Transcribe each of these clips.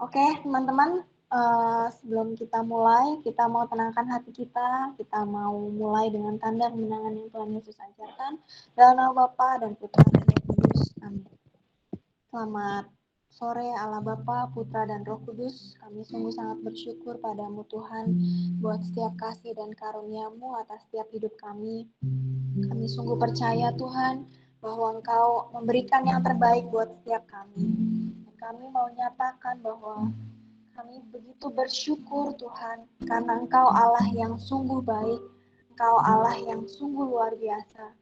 Oke, teman-teman, sebelum kita mulai, kita mau tenangkan hati kita. Kita mau mulai dengan tanda kemenangan yang Tuhan Yesus ajarkan. Dalam nama Bapa dan Putra dan Roh Kudus. Amin. Selamat sore Allah Bapa, Putra dan Roh Kudus. Kami sungguh sangat bersyukur padamu Tuhan buat setiap kasih dan karunia-Mu atas setiap hidup kami. Kami sungguh percaya Tuhan bahwa Engkau memberikan yang terbaik buat setiap kami. Dan kami mau nyatakan bahwa kami begitu bersyukur Tuhan karena Engkau Allah yang sungguh baik, Engkau Allah yang sungguh luar biasa.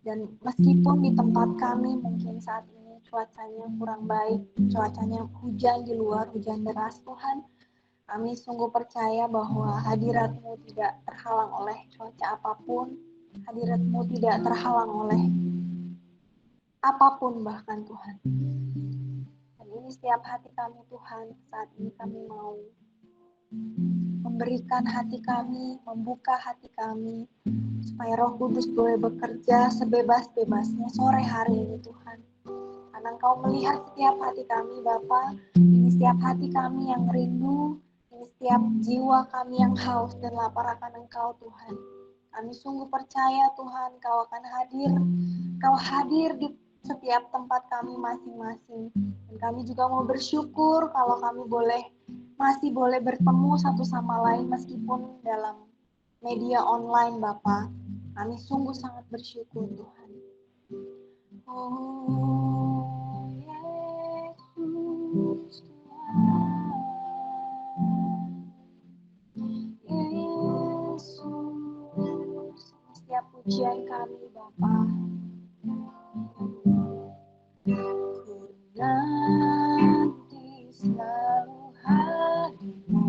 Dan meskipun di tempat kami mungkin saat ini cuacanya kurang baik, cuacanya hujan di luar, hujan deras Tuhan, kami sungguh percaya bahwa hadirat-Mu tidak terhalang oleh cuaca apapun, hadirat-Mu tidak terhalang oleh apapun bahkan Tuhan. Dan ini setiap hati kami Tuhan, saat ini kami mau memberikan hati kami, membuka hati kami, supaya Roh Kudus boleh bekerja sebebas-bebasnya sore hari ini Tuhan. Karena Engkau melihat setiap hati kami Bapa, ini setiap hati kami yang rindu, ini setiap jiwa kami yang haus dan lapar akan Engkau Tuhan. Kami sungguh percaya Tuhan Engkau akan hadir, Engkau hadir di setiap tempat kami masing-masing. Dan kami juga mau bersyukur kalau kami masih boleh bertemu satu sama lain meskipun dalam media online Bapa. Kami sungguh sangat bersyukur Tuhan. Oh Yesus Tuhan, Yesus, setiap pujian kami Bapa. Nanti selalu hadirmu,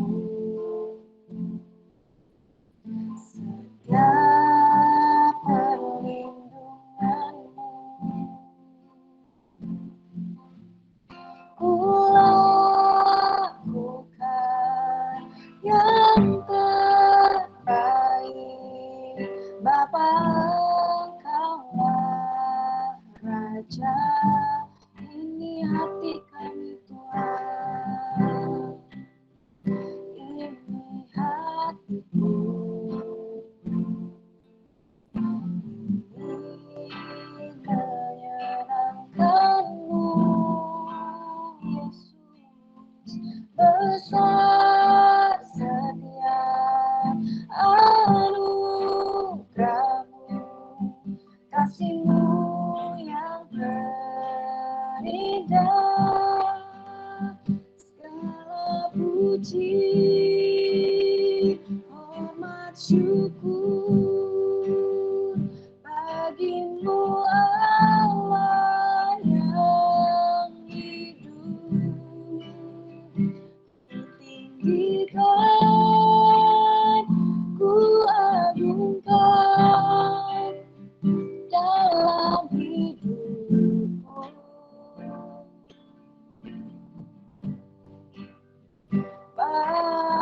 setiap perlindunganmu, ku lakukan yang terbaik. Bapa, Engkaulah Raja, ini hati kami Tuhan, ini hatiku, ini menyenangkanmu Yesus, besar setiap anugerahmu, kasih-Mu yang terindah, segala puji, hormat, syukur bagimu Allah yang hidup. Ku tinggikan, ku agungkan dalam hidupku. Bapa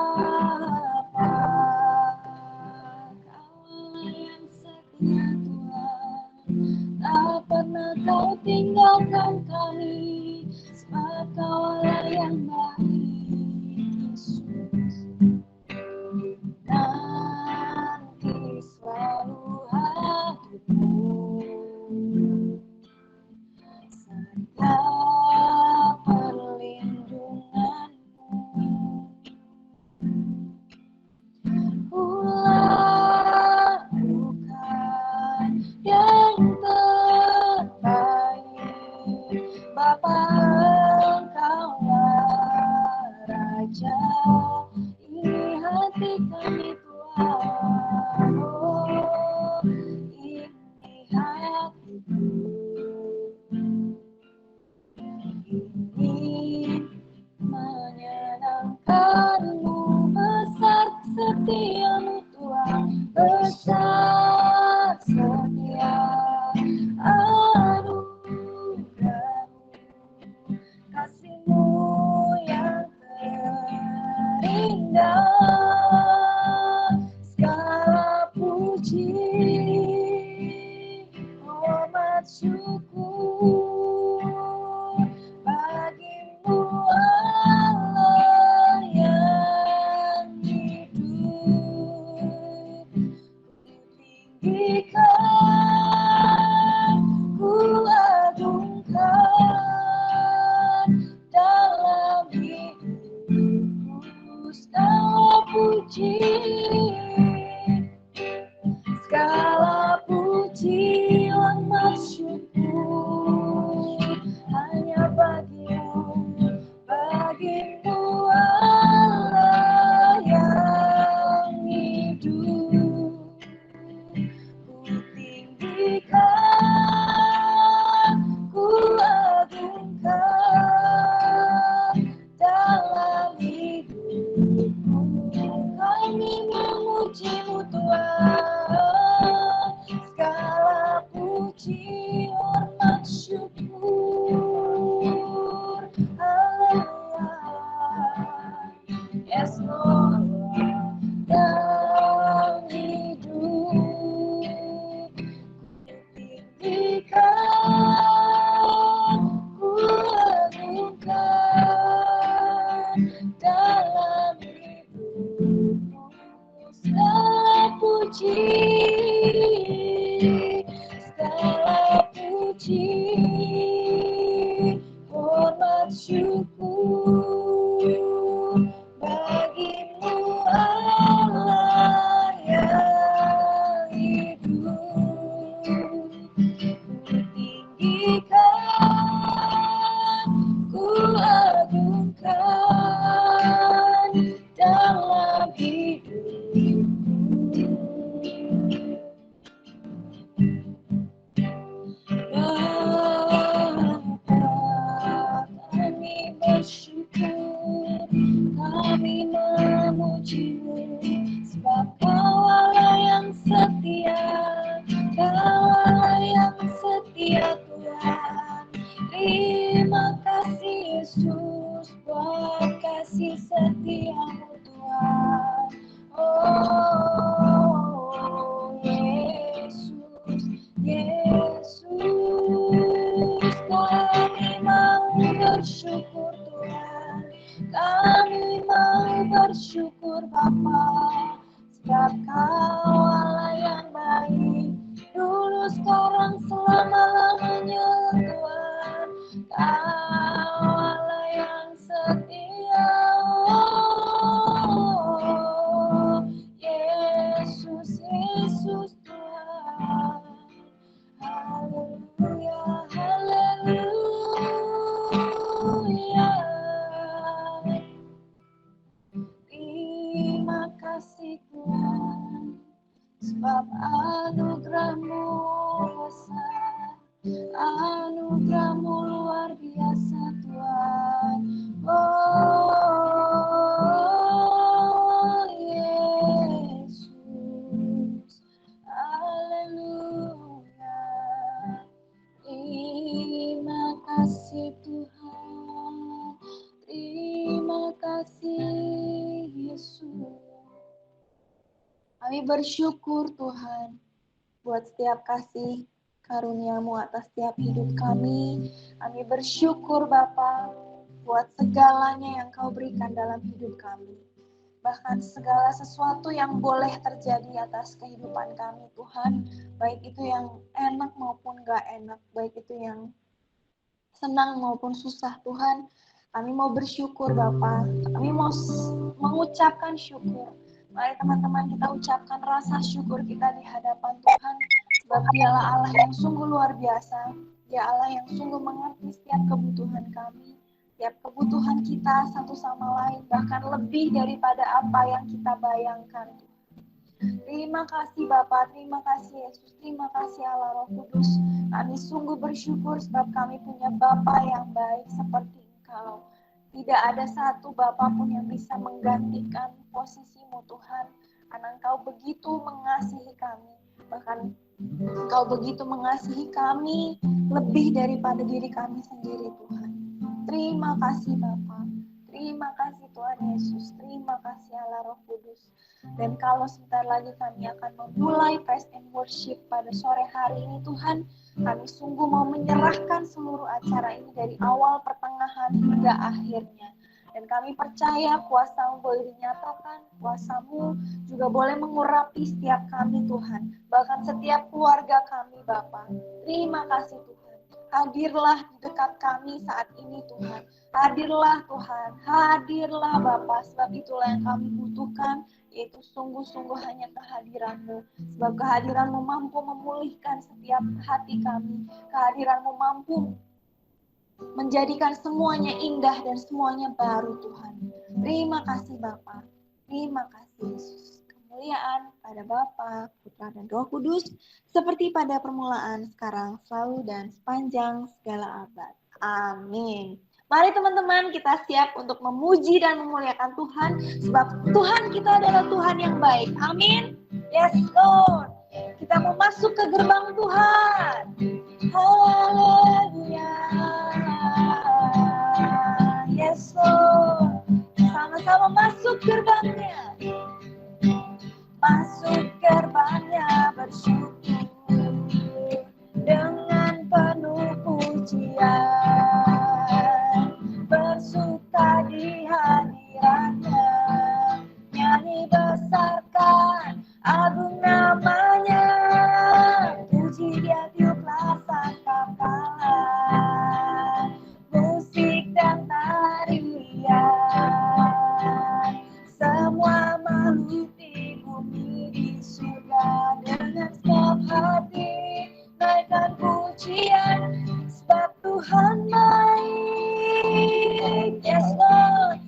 kasih setiamu Tuhan. Oh Yesus, Yesus, kami mau bersyukur Tuhan, kami mau bersyukur Bapa, sebab Kau Allah yang baik, dulu sekarang selama-lamanya Tuhan. Kau Allah yang setia, oh, Yesus, Yesus Tuhan. Haleluya, haleluya. Terima kasih Tuhan, sebab anugerah-Mu besar, anugerah-Mu luar biasa Tuhan. Oh Yesus, haleluya. Terima kasih Tuhan, terima kasih Yesus. Kami bersyukur Tuhan buat setiap kasih karunia-Mu atas setiap hidup kami. Kami bersyukur Bapa buat segalanya yang Kau berikan dalam hidup kami. Bahkan segala sesuatu yang boleh terjadi atas kehidupan kami Tuhan, baik itu yang enak maupun gak enak, baik itu yang senang maupun susah Tuhan, kami mau bersyukur Bapa. Kami mau mengucapkan syukur. Mari teman-teman kita ucapkan rasa syukur kita di hadapan Tuhan, sebab Dialah Allah yang sungguh luar biasa. Dia Allah yang sungguh mengerti setiap kebutuhan kami, setiap kebutuhan kita satu sama lain, bahkan lebih daripada apa yang kita bayangkan. Terima kasih Bapa, terima kasih Yesus, terima kasih Allah Roh Kudus. Kami sungguh bersyukur sebab kami punya Bapa yang baik seperti Engkau. Tidak ada satu Bapa pun yang bisa menggantikan posisi-Mu Tuhan, karena Engkau begitu mengasihi kami. Bahkan Engkau begitu mengasihi kami lebih daripada diri kami sendiri Tuhan. Terima kasih Bapa, terima kasih Tuhan Yesus, terima kasih Allah Roh Kudus. Dan kalau sebentar lagi kami akan memulai praise and worship pada sore hari ini Tuhan, kami sungguh mau menyerahkan seluruh acara ini dari awal, pertengahan, hingga akhirnya. Dan kami percaya kuasa-Mu boleh dinyatakan, kuasa-Mu juga boleh mengurapi setiap kami Tuhan. Bahkan setiap keluarga kami Bapa. Terima kasih Tuhan. Hadirlah di dekat kami saat ini Tuhan. Hadirlah Tuhan, hadirlah Bapa, sebab itulah yang kami butuhkan, yaitu sungguh-sungguh hanya kehadiran-Mu. Sebab kehadiran-Mu mampu memulihkan setiap hati kami. Kehadiran-Mu mampu menjadikan semuanya indah dan semuanya baru Tuhan. Terima kasih Bapa. Terima kasih Yesus. Kemuliaan pada Bapa, Putra dan Roh Kudus, seperti pada permulaan, sekarang, selalu, dan sepanjang segala abad. Amin. Mari teman-teman kita siap untuk memuji dan memuliakan Tuhan, sebab Tuhan kita adalah Tuhan yang baik. Amin. Yes Lord. Kita mau masuk ke gerbang Tuhan. Haleluya. Yes Lord. Sama-sama masuk gerbangnya. Masuk gerbangnya bersyukur dengan penuh pujian, bersuka di hadiratnya, nyanyi besarkan agung namanya, puji dia tiuplah sangkakalan, musik dan tarian, semua makhluk di bumi di surga dengan setiap hati naikkan pujian, sebab Tuhan baik. Yes Lord,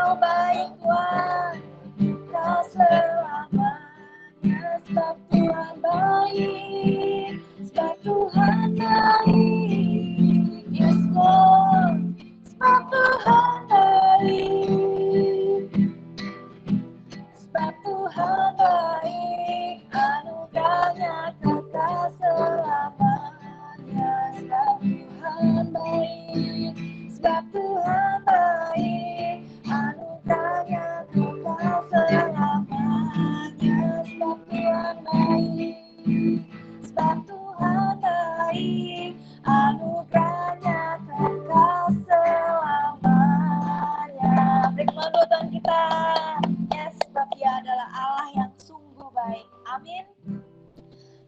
Kau baik Tuhan, Kau selamanya. Sebab Tuhan baik, sebab Tuhan baik. Yes Lord, sebab Tuhan baik, sebab Tuhan baik, anugerahnya kekal selamanya. Sebab Tuhan baik, sebab Tuhan baik, anugerahnya kekal selamanya. Sebab Tuhan baik, sebab Tuhan baik, anugerahnya kekal selamanya. Beri kemampuan Tuhan kita. Yes, sebab Dia adalah Allah yang sungguh baik. Amin.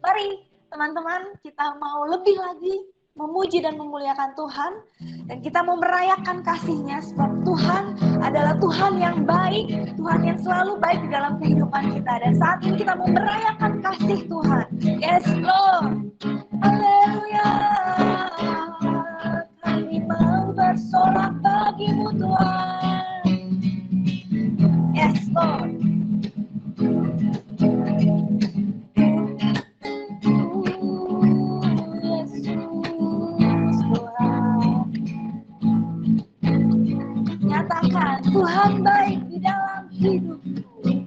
Mari teman-teman, kita mau lebih lagi memuji dan memuliakan Tuhan, dan kita mau merayakan kasih-Nya, sebab Tuhan adalah Tuhan yang baik, Tuhan yang selalu baik di dalam kehidupan kita. Dan saat ini kita mau merayakan kasih Tuhan. Yes Lord, haleluya. Kami mau bersorak bagi-Mu Tuhan. Yes Lord. Nyatakan Tuhan baik di dalam hidupku.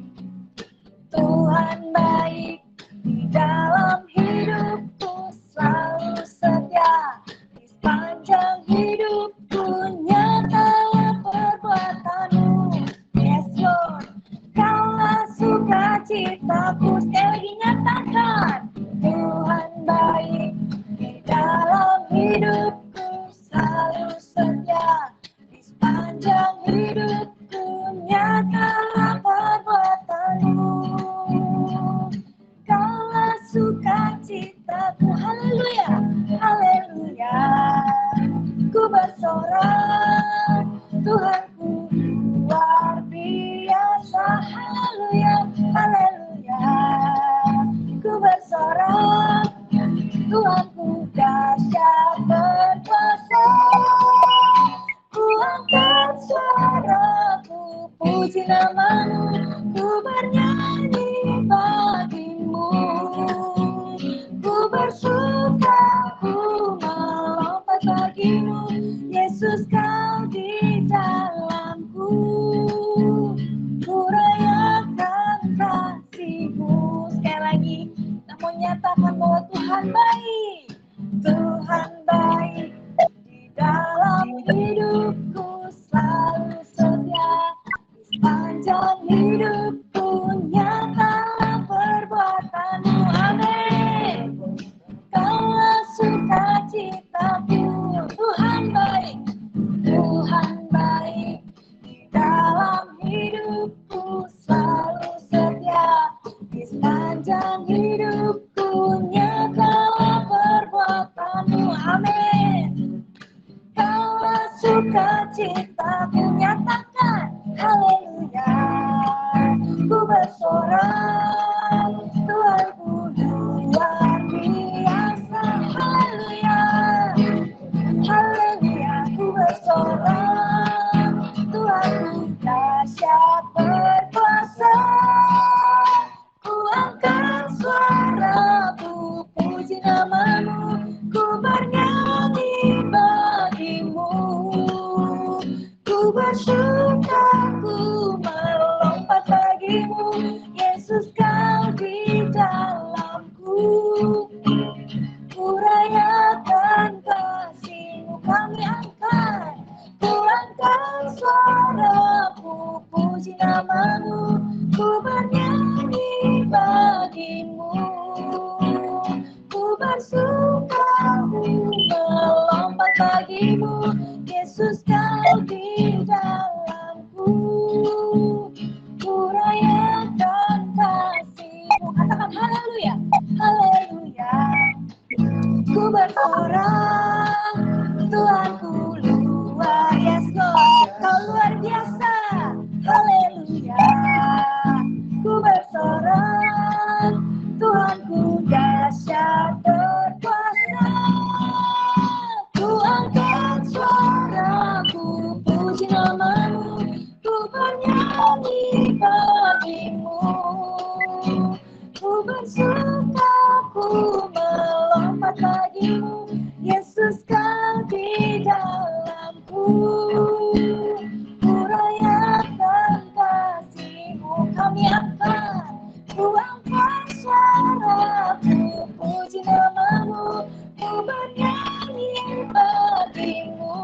Tuhan baik di dalam hidupku, selalu setia di sepanjang hidupku. Nyatalah perbuatan-Mu. Yes Lord, Kaulah sukacitaku. Sekali lagi nyatakan Tuhan baik di dalam hidupku, selalu setia di sepanjang hidupku. Nyatalah perbuatan-Mu. Kaulah sukacitaku. Haleluya, haleluya. Ku bersorak, Tuhanku luar biasa. Haleluya, haleluya. Ku bersorak, Tuhanku dahsyat berkuasa. Ku angkat suaraku, puji nama-Mu, ku bernyanyi bagi-Mu. Ku bersuka, ku melompat bagi-Mu. Yesus, Kau di dalamku. Ku rayakan kasih-Mu. Sekali lagi, kita mau nyatakan bahwa Tuhan baik. Tuhan baik di dalam hidupku, selalu setia di sepanjang hidupku. Nyatalah perbuatan-Mu. Amin. Kaulah sukacitaku. Tuhan baik, Tuhan baik di dalam hidupku, selalu setia di sepanjang hidupku. Nyatalah perbuatan-Mu. Amin. Kaulah sukacitaku. Nyatakan haleluya. Ku bersorak, Tuhanku luar biasa. Haleluya, haleluya. Ku bersorak, Tuhanku dahsyat berkuasa. Ku angkat suaraku, puji nama-Mu, ku bernyanyi bagi-Mu. Ku bersuka, ku melompat bagi-Mu. Yesus, Kau di dalamku. Ku rayakan kasih-Mu. Kami angkat, ku angkat suaraku, puji nama-Mu, ku bernyanyi bagi-Mu. Ku bersuka, ku melompat bagi-Mu. Yesus, Kau di dalamku. Ku rayakan kasih-Mu. Katakan haleluya, haleluya. Ku bersorak, Tuhanku luar, yes Lord, Kau luar biasa. Haleluya. bernyanyi bagimu. Ku bersuka, ku melompat bagimu, Yesus kau di dalamku. Ku rayakan kasih-Mu, kami ku angkat suaraku, puji nama-Mu, ku bernyanyi bagimu.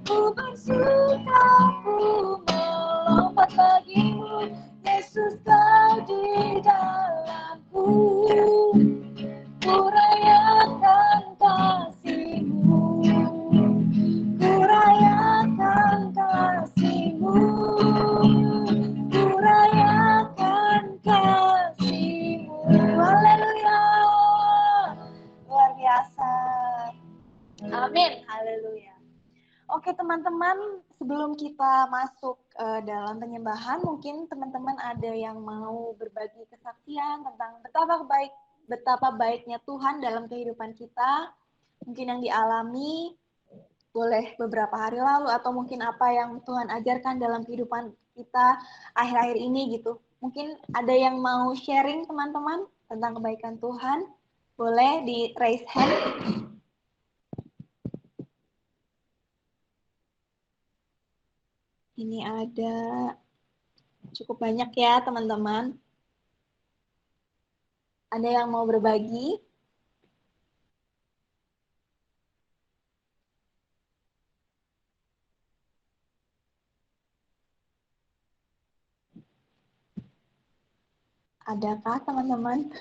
Ku bersuka, ku melompat bagimu, Yesus kau di dalamku. Ku rayakan kasih-Mu, ku rayakan kasih-Mu, ku rayakan kasih-Mu. Haleluya, luar biasa. Amin, haleluya. Oke teman-teman, sebelum kita masuk dalam penyembahan, mungkin teman-teman ada yang mau berbagi kesaksian tentang betapa baiknya Tuhan dalam kehidupan kita, mungkin yang dialami, boleh beberapa hari lalu, atau mungkin apa yang Tuhan ajarkan dalam kehidupan kita akhir-akhir ini gitu. Mungkin ada yang mau sharing teman-teman tentang kebaikan Tuhan, boleh di raise hand. Ini ada cukup banyak ya teman-teman. Ada yang mau berbagi? Adakah teman-teman?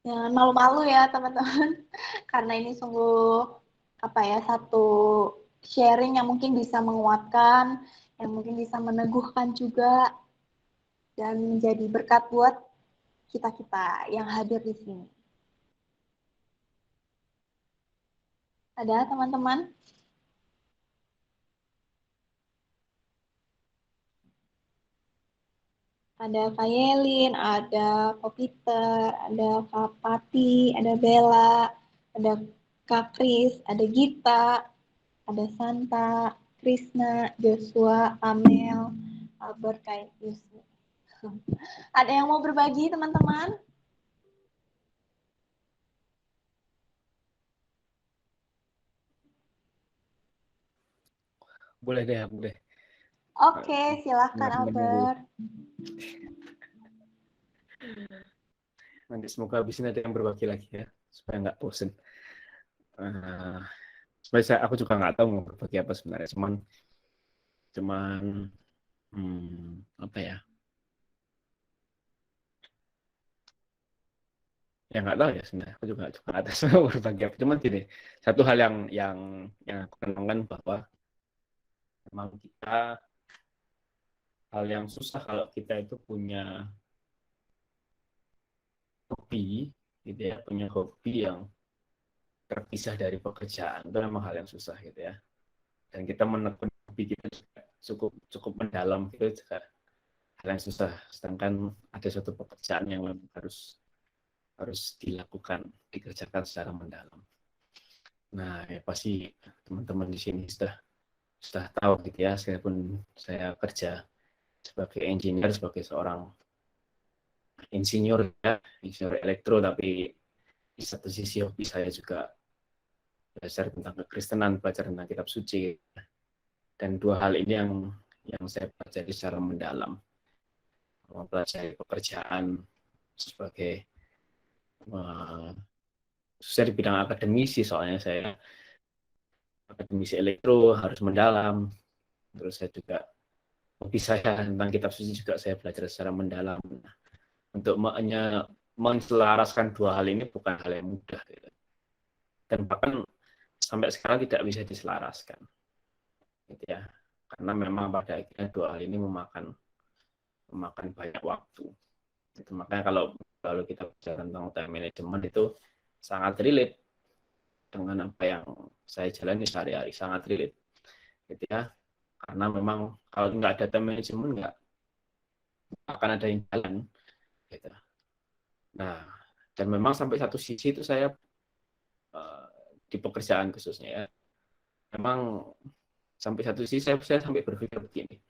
Jangan malu-malu ya teman-teman. Karena ini sungguh satu sharing yang mungkin bisa menguatkan, yang mungkin bisa meneguhkan juga, dan menjadi berkat buat kita-kita yang hadir di sini. Ada teman-teman? Ada Kak Yelin, ada Kak Peter, ada Kak Pati, ada Bella, ada Kak Kris, ada Gita, ada Santa, Krisna, Joshua, Amel, Albert, Kak Yusni. Ada yang mau berbagi teman-teman? Boleh deh, boleh. Oke, silahkan Albert. Nanti semoga habis ini ada yang berbagi lagi ya, supaya nggak bosen. Sebenarnya aku juga nggak tahu mau berbagi apa sebenarnya, cuman apa ya? Ya nggak tahu ya sebenarnya. Aku juga nggak tahu mau berbagi apa. Cuman gini, satu hal yang aku kenangkan bahwa memang kita hal yang susah kalau kita itu punya hobi, gitu ya, punya hobi yang terpisah dari pekerjaan, itu memang hal yang susah gitu ya. Dan kita menekuni hobi kita juga cukup mendalam gitu juga hal yang susah. Sedangkan ada suatu pekerjaan yang harus dikerjakan secara mendalam. Nah, ya pasti teman-teman di sini sudah tahu gitu ya, meskipun saya kerja sebagai engineer, sebagai seorang insinyur ya, insinyur elektro, tapi di satu sisi hobi saya juga belajar tentang kekristenan, belajar tentang kitab suci. Dan dua hal ini yang saya pelajari secara mendalam. Mempelajari pekerjaan sebagai khususnya di bidang akademisi, soalnya saya akademisi elektro harus mendalam. Terus saya juga hobi saya tentang kitab suci juga saya belajar secara mendalam. Untuk menselaraskan dua hal ini bukan hal yang mudah gitu. Dan bahkan sampai sekarang tidak bisa diselaraskan gitu ya, karena memang pada akhirnya dua hal ini memakan banyak waktu gitu. Makanya kalau kita bicara tentang time management itu sangat relate dengan apa yang saya jalani sehari-hari, sangat relate gitu ya, karena memang kalau nggak ada time management nggak akan ada yang jalan gitu. Nah, dan memang sampai satu sisi itu saya di pekerjaan khususnya ya, memang sampai satu sisi saya sampai berpikir begini,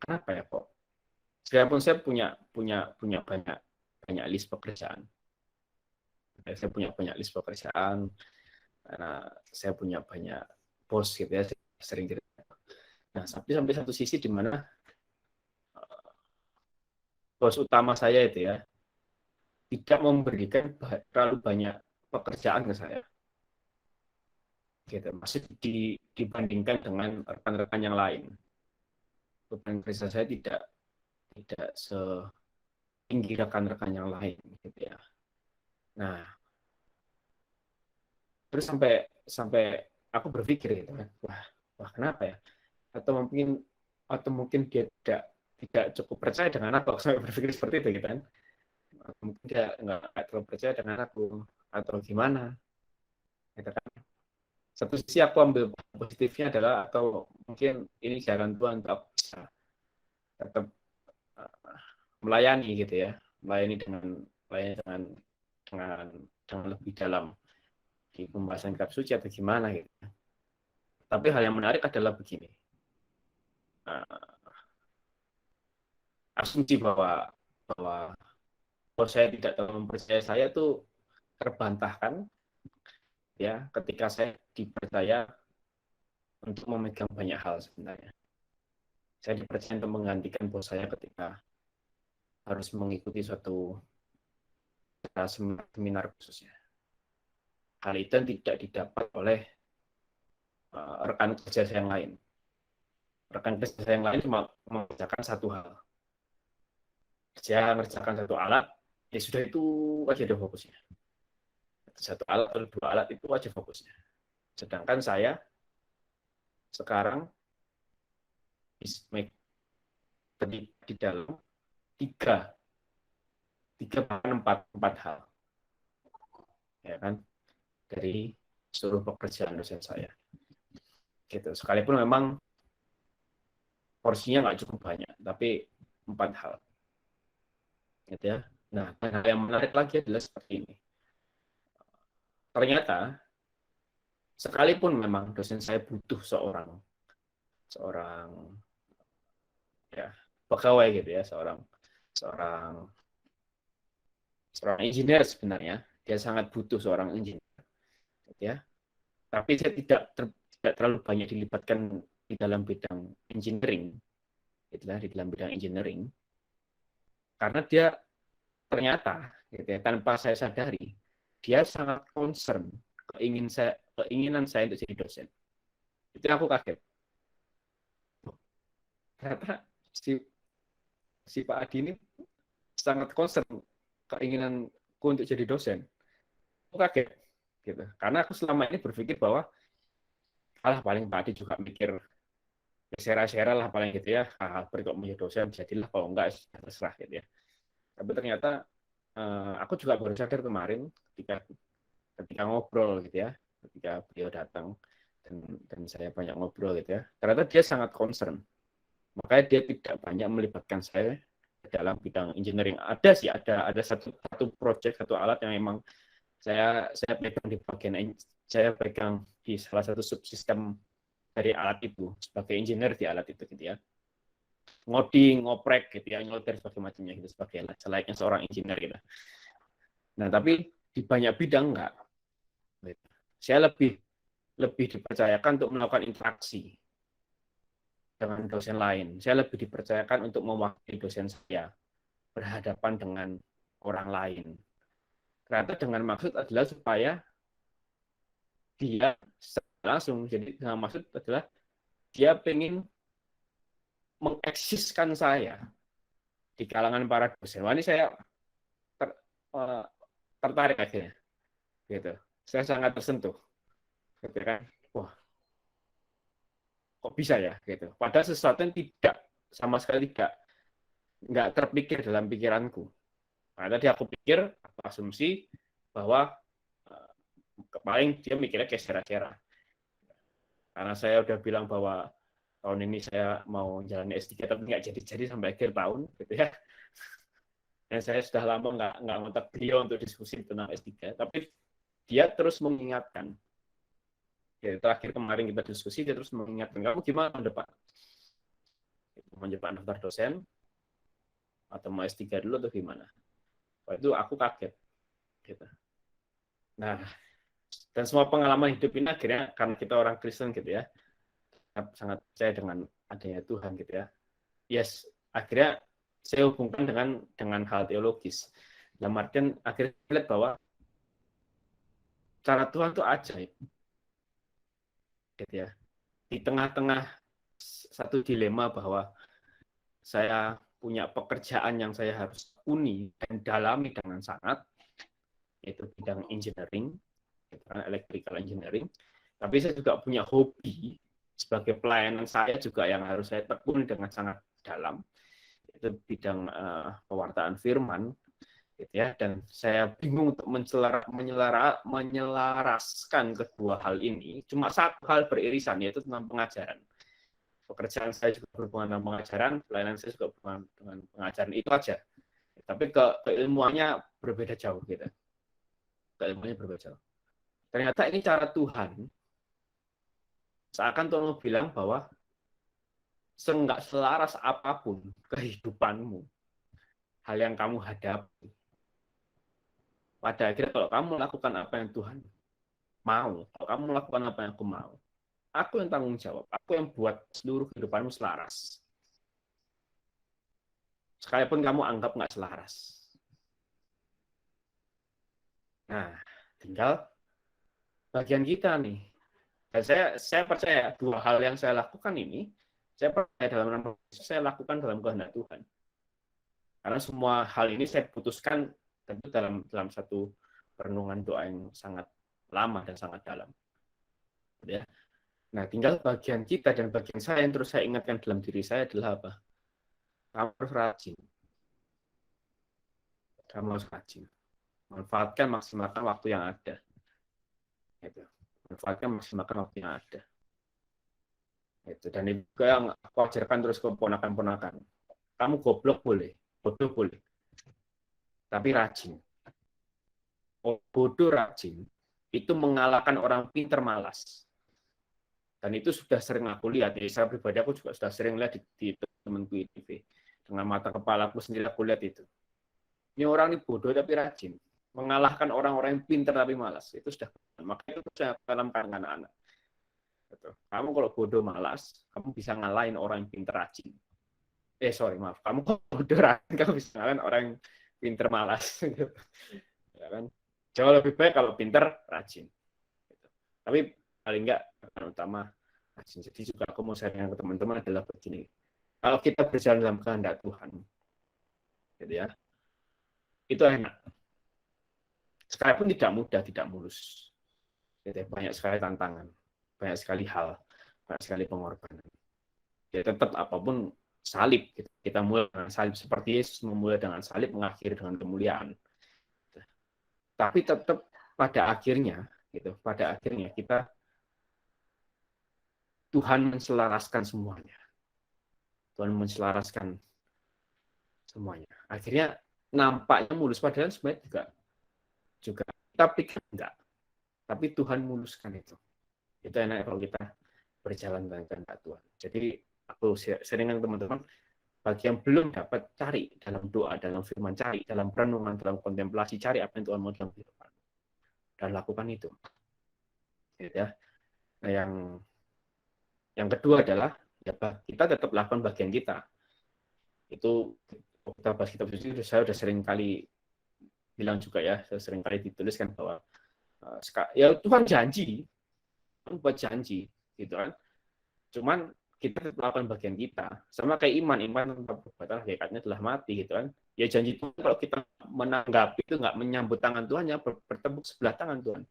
kenapa ya kok? Sekalipun saya punya banyak list pekerjaan, saya punya banyak list pekerjaan, karena saya punya banyak bos gitu ya, sering cerita. Nah, tapi sampai satu sisi di mana bos utama saya itu ya tidak memberikan terlalu banyak pekerjaan ke saya. Gitu. Masih dibandingkan dengan rekan-rekan yang lain. Beban kerja saya tidak setinggi rekan-rekan yang lain gitu ya. Nah, terus sampai aku berpikir gitu kan, wah kenapa ya? Atau mungkin dia tidak cukup percaya dengan aku sampai berpikir seperti itu gitu kan. Atau mungkin dia nggak terlalu percaya dengan aku atau gimana gitu kan. Satu sisi aku ambil positifnya adalah atau mungkin ini jalan Tuhan untuk aku bisa tetap melayani gitu ya, melayani dengan lebih dalam di pembahasan kitab suci atau gimana gitu. Tapi hal yang menarik adalah begini, asumsi bahwa saya tidak terlalu mempercayai saya itu terbantahkan ya ketika saya dipercaya untuk memegang banyak hal sebenarnya. Saya dipercaya untuk menggantikan bos saya ketika harus mengikuti suatu seminar khususnya. Hal itu tidak didapat oleh rekan kerja saya yang lain. Rekan kerja saya yang lain cuma mengerjakan satu hal. Dia mengerjakan satu alat, ya sudah itu aja ada fokusnya. Satu alat atau dua alat itu aja fokusnya. Sedangkan saya sekarang di dalam tiga bahkan empat hal, ya kan, dari seluruh pekerjaan dosen saya. Gitu. Sekalipun memang porsinya nggak cukup banyak, tapi 4 hal. Gitu ya. Nah, hal yang menarik lagi adalah seperti ini. Ternyata, sekalipun memang dosen saya butuh seorang ya pegawai gitu ya, seorang engineer sebenarnya, dia sangat butuh seorang engineer, gitu ya. Tapi saya tidak terlalu banyak dilibatkan di dalam bidang engineering, itulah di dalam bidang engineering, karena dia ternyata gitu ya, tanpa saya sadari dia sangat concern keinginan saya untuk jadi dosen. Itu aku kaget. Ternyata si Pak Adi ini sangat concern keinginanku untuk jadi dosen. Aku kaget gitu. Karena aku selama ini berpikir bahwa paling Pak Adi juga mikir share lah paling gitu ya. Berikut menjadi dosen jadilah, kalau enggak terserah gitu ya. Tapi ternyata aku juga baru sadar kemarin ketika ngobrol gitu ya, ketika beliau datang dan saya banyak ngobrol gitu ya, ternyata dia sangat concern. Makanya dia tidak banyak melibatkan saya dalam bidang engineering. Ada satu project, satu alat yang memang saya pegang di salah satu subsistem dari alat itu sebagai engineer di alat itu gitu ya. Ngoding, ngoprek gitu ya, nyolder sebagai macamnya gitu sebagai selayaknya seorang engineer gitu. Nah, tapi di banyak bidang enggak. Saya lebih dipercayakan untuk melakukan interaksi dengan dosen lain. Saya lebih dipercayakan untuk mewakili dosen saya berhadapan dengan orang lain. Ternyata dengan maksud adalah supaya dia langsung, jadi dengan maksud adalah dia pengen mengeksiskan saya di kalangan para dosen. Wah, ini saya tertarik akhirnya, gitu. Saya sangat tersentuh, gitu kan. Wah, kok bisa ya, gitu. Padahal sesuatu yang sama sekali nggak terpikir dalam pikiranku. Nah, tadi aku pikir, aku asumsi bahwa paling dia mikirnya kayak kira-kira. Karena saya udah bilang bahwa tahun ini saya mau jalan S3 tapi nggak jadi sampai akhir tahun gitu ya. Dan saya sudah lama nggak ngontak beliau untuk diskusi tentang S3, tapi dia terus mengingatkan Ya, terakhir kemarin kita diskusi, dia terus mengingatkan, kamu gimana tahun depan? Mau Jepang daftar dosen, atau mau S3 dulu atau gimana? Waktu itu aku kaget. Gitu. Nah, dan semua pengalaman hidup ini akhirnya, karena kita orang Kristen gitu ya, sangat percaya dengan adanya Tuhan gitu ya. Yes, akhirnya saya hubungkan dengan hal teologis. Dalam artian akhirnya lihat bahwa cara Tuhan itu ajaib. Gitu ya. Di tengah-tengah satu dilema bahwa saya punya pekerjaan yang saya harus tekuni dan dalami dengan sangat, yaitu bidang engineering, electrical engineering. Tapi saya juga punya hobi sebagai pelayanan saya juga yang harus saya tekuni dengan sangat dalam, itu bidang pewartaan firman, gitu ya. Dan saya bingung untuk menyelaraskan kedua hal ini. Cuma satu hal beririsan, yaitu tentang pengajaran. Pekerjaan saya juga berhubungan dengan pengajaran, pelayanan saya juga berhubungan dengan pengajaran, itu aja. Tapi keilmuannya berbeda jauh, gitu. Keilmuannya berbeda jauh. Ternyata ini cara Tuhan. Seakan Tuhan mau bilang bahwa seenggak selaras apapun kehidupanmu, hal yang kamu hadapi, pada akhirnya kalau kamu melakukan apa yang Tuhan mau, kalau kamu melakukan apa yang aku mau, aku yang tanggung jawab, aku yang buat seluruh kehidupanmu selaras. Sekalipun kamu anggap nggak selaras. Nah, tinggal bagian kita nih. Dan saya percaya dua hal yang saya lakukan ini, saya percaya saya lakukan dalam kehendak Tuhan. Karena semua hal ini saya putuskan tentu dalam satu renungan doa yang sangat lama dan sangat dalam. Ya. Nah, tinggal bagian kita dan bagian saya yang terus saya ingatkan dalam diri saya adalah apa? Kamu harus rajin. Kamu harus rajin. Manfaatkan, maksimalkan waktu yang ada. Gitu. Manfaatkan, maksimalkan waktu yang ada. Itu. Dan itu yang aku ajarkan terus ke ponakan-ponakan. Kamu goblok boleh, bodoh boleh, tapi rajin. Bodoh rajin itu mengalahkan orang pinter malas. Dan itu sudah sering aku lihat. Jadi saya pribadi aku juga sudah sering lihat di temanku TV. Dengan mata kepala aku sendiri aku lihat itu. Ini orang ini bodoh tapi rajin. Mengalahkan orang-orang yang pinter tapi malas. Itu sudah. Makanya itu saya tanamkan dengan anak-anak. Kamu kalau bodoh malas, kamu bisa ngalahin orang yang pinter rajin. Maaf. Kamu bodoh rajin, kamu bisa ngalahin orang yang pinter malas. Ya kan? Jauh lebih baik kalau pinter rajin. Tapi paling enggak yang utama rajin. Jadi juga aku mau sharing ke teman-teman adalah begini. Kalau kita berjalan dalam kehendak Tuhan, gitu ya, itu enak. Sekalipun tidak mudah, tidak mulus. Gitu ya, banyak sekali tantangan, banyak sekali hal, banyak sekali pengorbanan. Ya tetap apapun salib, gitu. Kita mulai dengan salib seperti Yesus memulai dengan salib, mengakhiri dengan kemuliaan. Tapi tetap pada akhirnya, gitu, pada akhirnya kita Tuhan menselaraskan semuanya. Tuhan menselaraskan semuanya. Akhirnya nampaknya mulus, padahal sebenarnya juga kita pikir enggak. Tapi Tuhan muluskan itu. Itu enak kalau kita berjalan dengan kehendak Tuhan. Jadi aku sering dengan teman-teman, bagi yang belum dapat, cari dalam doa, dalam firman, cari dalam renungan, dalam kontemplasi, cari apa yang Tuhan mau dalam kehidupan. Dan lakukan itu. Ya. Nah, yang kedua adalah ya, kita tetap lakukan bagian kita. Itu kita bahas kitab suci, saya sudah sering kali bilang juga ya, saya sering kali dituliskan bahwa ya Tuhan janji, Tuhan buat janji, gitu kan. Cuman kita tetap lakukan bagian kita. Sama kayak iman tanpa perbuatan hakikatnya telah mati, gitu kan. Ya janji Tuhan kalau kita menanggapi itu nggak menyambut tangan Tuhan, ya bertepuk sebelah tangan Tuhan.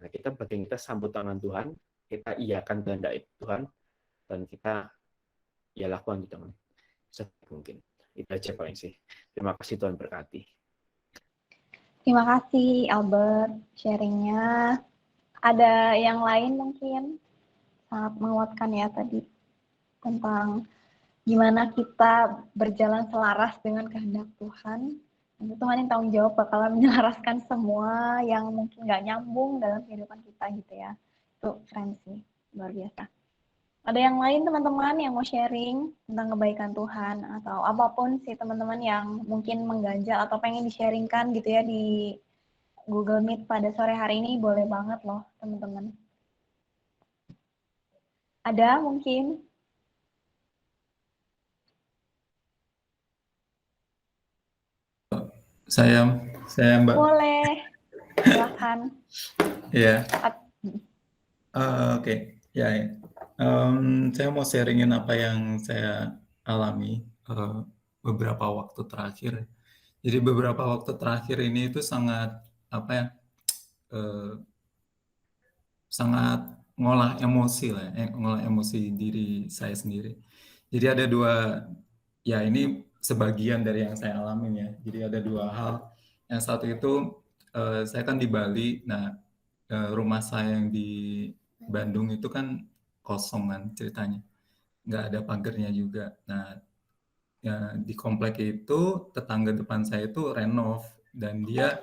Nah, kita bagian kita sambut tangan Tuhan, kita iakan kehendak Tuhan, dan kita ya lakukan gitu mungkin. Itu aja paling sih. Terima kasih, Tuhan berkati. Terima kasih Albert sharingnya. Ada yang lain mungkin sangat menguatkan ya tadi tentang gimana kita berjalan selaras dengan kehendak Tuhan. Tentu Tuhan yang tanggung jawab bakalan menyelaraskan semua yang mungkin nggak nyambung dalam kehidupan kita gitu ya. Itu Itu keren sih, luar biasa. Ada yang lain teman-teman yang mau sharing tentang kebaikan Tuhan atau apapun sih teman-teman yang mungkin mengganjal atau pengen di-sharingkan gitu ya di Google Meet pada sore hari ini, boleh banget loh teman-teman. Ada mungkin? Saya Mbak. Boleh, silakan. Ya, oke. Ya, ya. Saya mau sharingin apa yang saya alami beberapa waktu terakhir. Jadi beberapa waktu terakhir ini itu sangat apa ya? Sangat ngolah emosi lah, ngolah emosi diri saya sendiri. Jadi ada dua, ya ini sebagian dari yang saya alami ya. Jadi ada dua hal. Yang satu itu saya kan di Bali. Nah, rumah saya yang di Bandung itu kan kosong kan ceritanya, nggak ada pagernya juga. Nah, ya, di komplek itu tetangga depan saya itu renov dan dia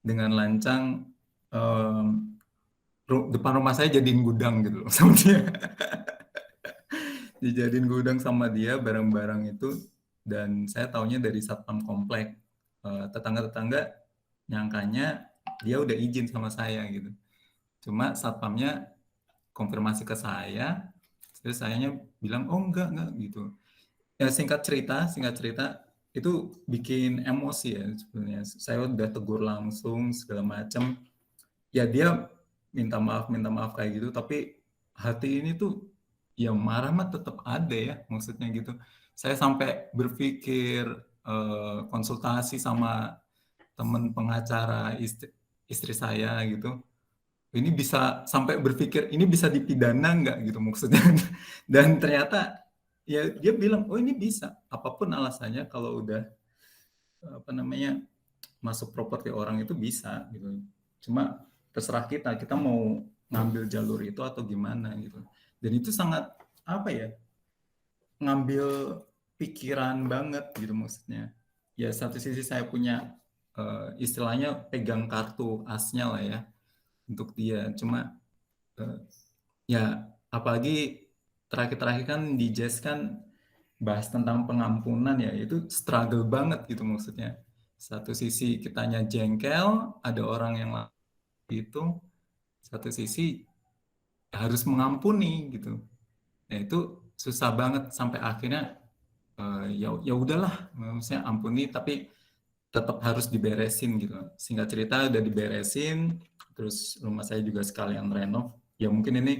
dengan lancang depan rumah saya jadiin gudang gitu loh sama dia. Dijadiin gudang sama dia barang-barang itu, dan saya taunya dari satpam komplek. Tetangga-tetangga nyangkanya dia udah izin sama saya gitu. Cuma satpamnya konfirmasi ke saya, terus sayanya bilang oh enggak gitu. Ya singkat cerita itu bikin emosi ya sebenarnya. Saya udah tegur langsung segala macam. Ya dia minta maaf kayak gitu, tapi hati ini tuh ya marah mah tetap ada ya, maksudnya gitu. Saya sampai berpikir konsultasi sama teman pengacara istri saya gitu. Ini bisa sampai berpikir ini bisa dipidana nggak gitu maksudnya. Dan ternyata ya dia bilang oh ini bisa, apapun alasannya kalau udah apa namanya masuk properti orang itu bisa gitu. Cuma terserah kita mau ngambil jalur itu atau gimana gitu. Dan itu sangat apa ya, ngambil pikiran banget gitu maksudnya. Ya satu sisi saya punya istilahnya pegang kartu asnya lah ya untuk dia. Cuma ya apalagi terakhir-terakhir kan di Jazz kan bahas tentang pengampunan ya, itu struggle banget gitu maksudnya. Satu sisi kitanya jengkel, ada orang yang itu, satu sisi harus mengampuni gitu. Nah itu susah banget sampai akhirnya ya udahlah, maksudnya ampuni tapi tetap harus diberesin gitu. Singkat cerita udah diberesin, terus rumah saya juga sekalian renov. Ya mungkin ini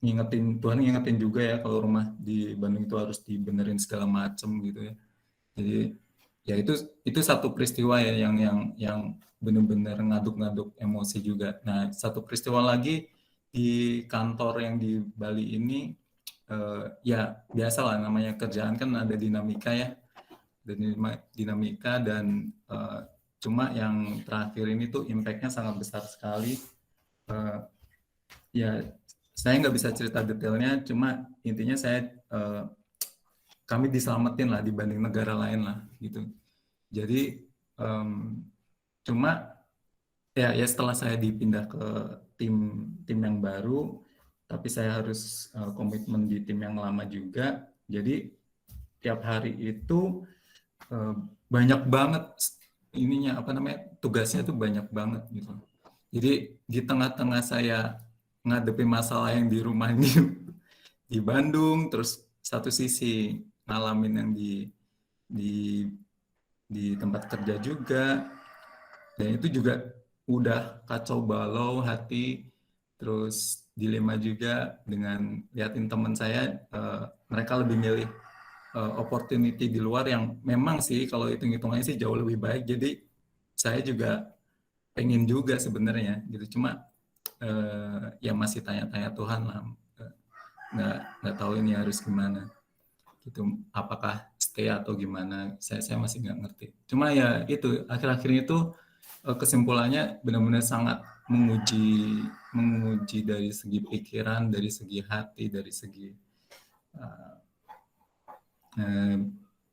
Tuhan ngingetin juga ya kalau rumah di Bandung itu harus dibenerin segala macem gitu ya. Jadi ya itu satu peristiwa ya yang benar-benar ngaduk-ngaduk emosi juga. Nah, satu peristiwa lagi di kantor yang di Bali ini ya biasalah namanya kerjaan kan ada dinamika ya. Dinamika dan cuma yang terakhir ini tuh impact-nya sangat besar sekali. Ya saya nggak bisa cerita detailnya, cuma intinya kami diselamatin lah dibanding negara lain lah gitu. Jadi cuma ya setelah saya dipindah ke tim yang baru, tapi saya harus komitmen di tim yang lama juga. Jadi tiap hari itu banyak banget ininya apa namanya tugasnya tuh banyak banget gitu. Jadi di tengah-tengah saya ngadepi masalah yang di rumah ini di Bandung, terus satu sisi ngalamin yang di di tempat kerja juga, dan itu juga udah kacau balau hati, terus dilema juga dengan liatin teman saya mereka lebih milih opportunity di luar yang memang sih kalau hitung-hitungannya sih jauh lebih baik. Jadi saya juga pengen juga sebenarnya gitu, cuma ya masih tanya-tanya Tuhan lah, nggak tahu ini harus gimana gitu, apakah stay atau gimana, saya masih nggak ngerti. Cuma ya itu akhir-akhir itu kesimpulannya benar-benar sangat menguji dari segi pikiran, dari segi hati, dari segi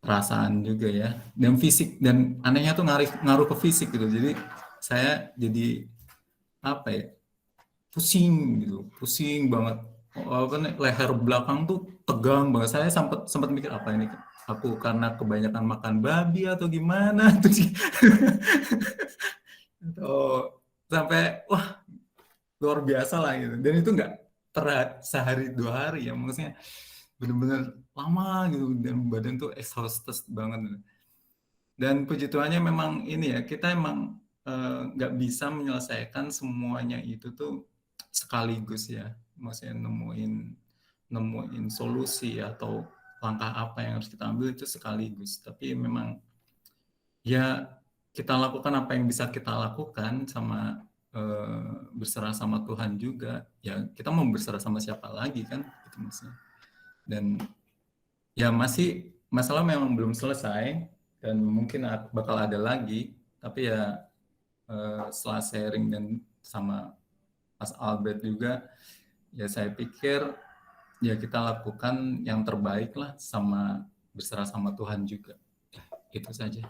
perasaan juga ya, dan fisik, dan anehnya tuh ngaruh ke fisik gitu. Jadi saya jadi apa ya, pusing gitu, pusing banget. Apa nih, leher belakang tuh tegang banget. Saya sempat sempat mikir apa ini? Aku karena kebanyakan makan babi atau gimana? Terus atau sampai wah luar biasa lah gitu. Dan itu nggak sehari 2 hari ya, maksudnya bener-bener lama gitu dan badan tuh exhausted banget. Dan puji Tuhannya memang ini ya, kita emang nggak bisa menyelesaikan semuanya itu tuh sekaligus ya. Maksudnya nemuin solusi atau langkah apa yang harus kita ambil itu sekaligus. Tapi memang ya kita lakukan apa yang bisa kita lakukan sama berserah sama Tuhan juga. Ya kita mau berserah sama siapa lagi kan? Gitu maksudnya. Dan ya masih masalah memang belum selesai dan mungkin bakal ada lagi, tapi ya setelah sharing dan sama Mas Albert juga, ya saya pikir ya kita lakukan yang terbaik lah sama berserah sama Tuhan juga. Itu saja.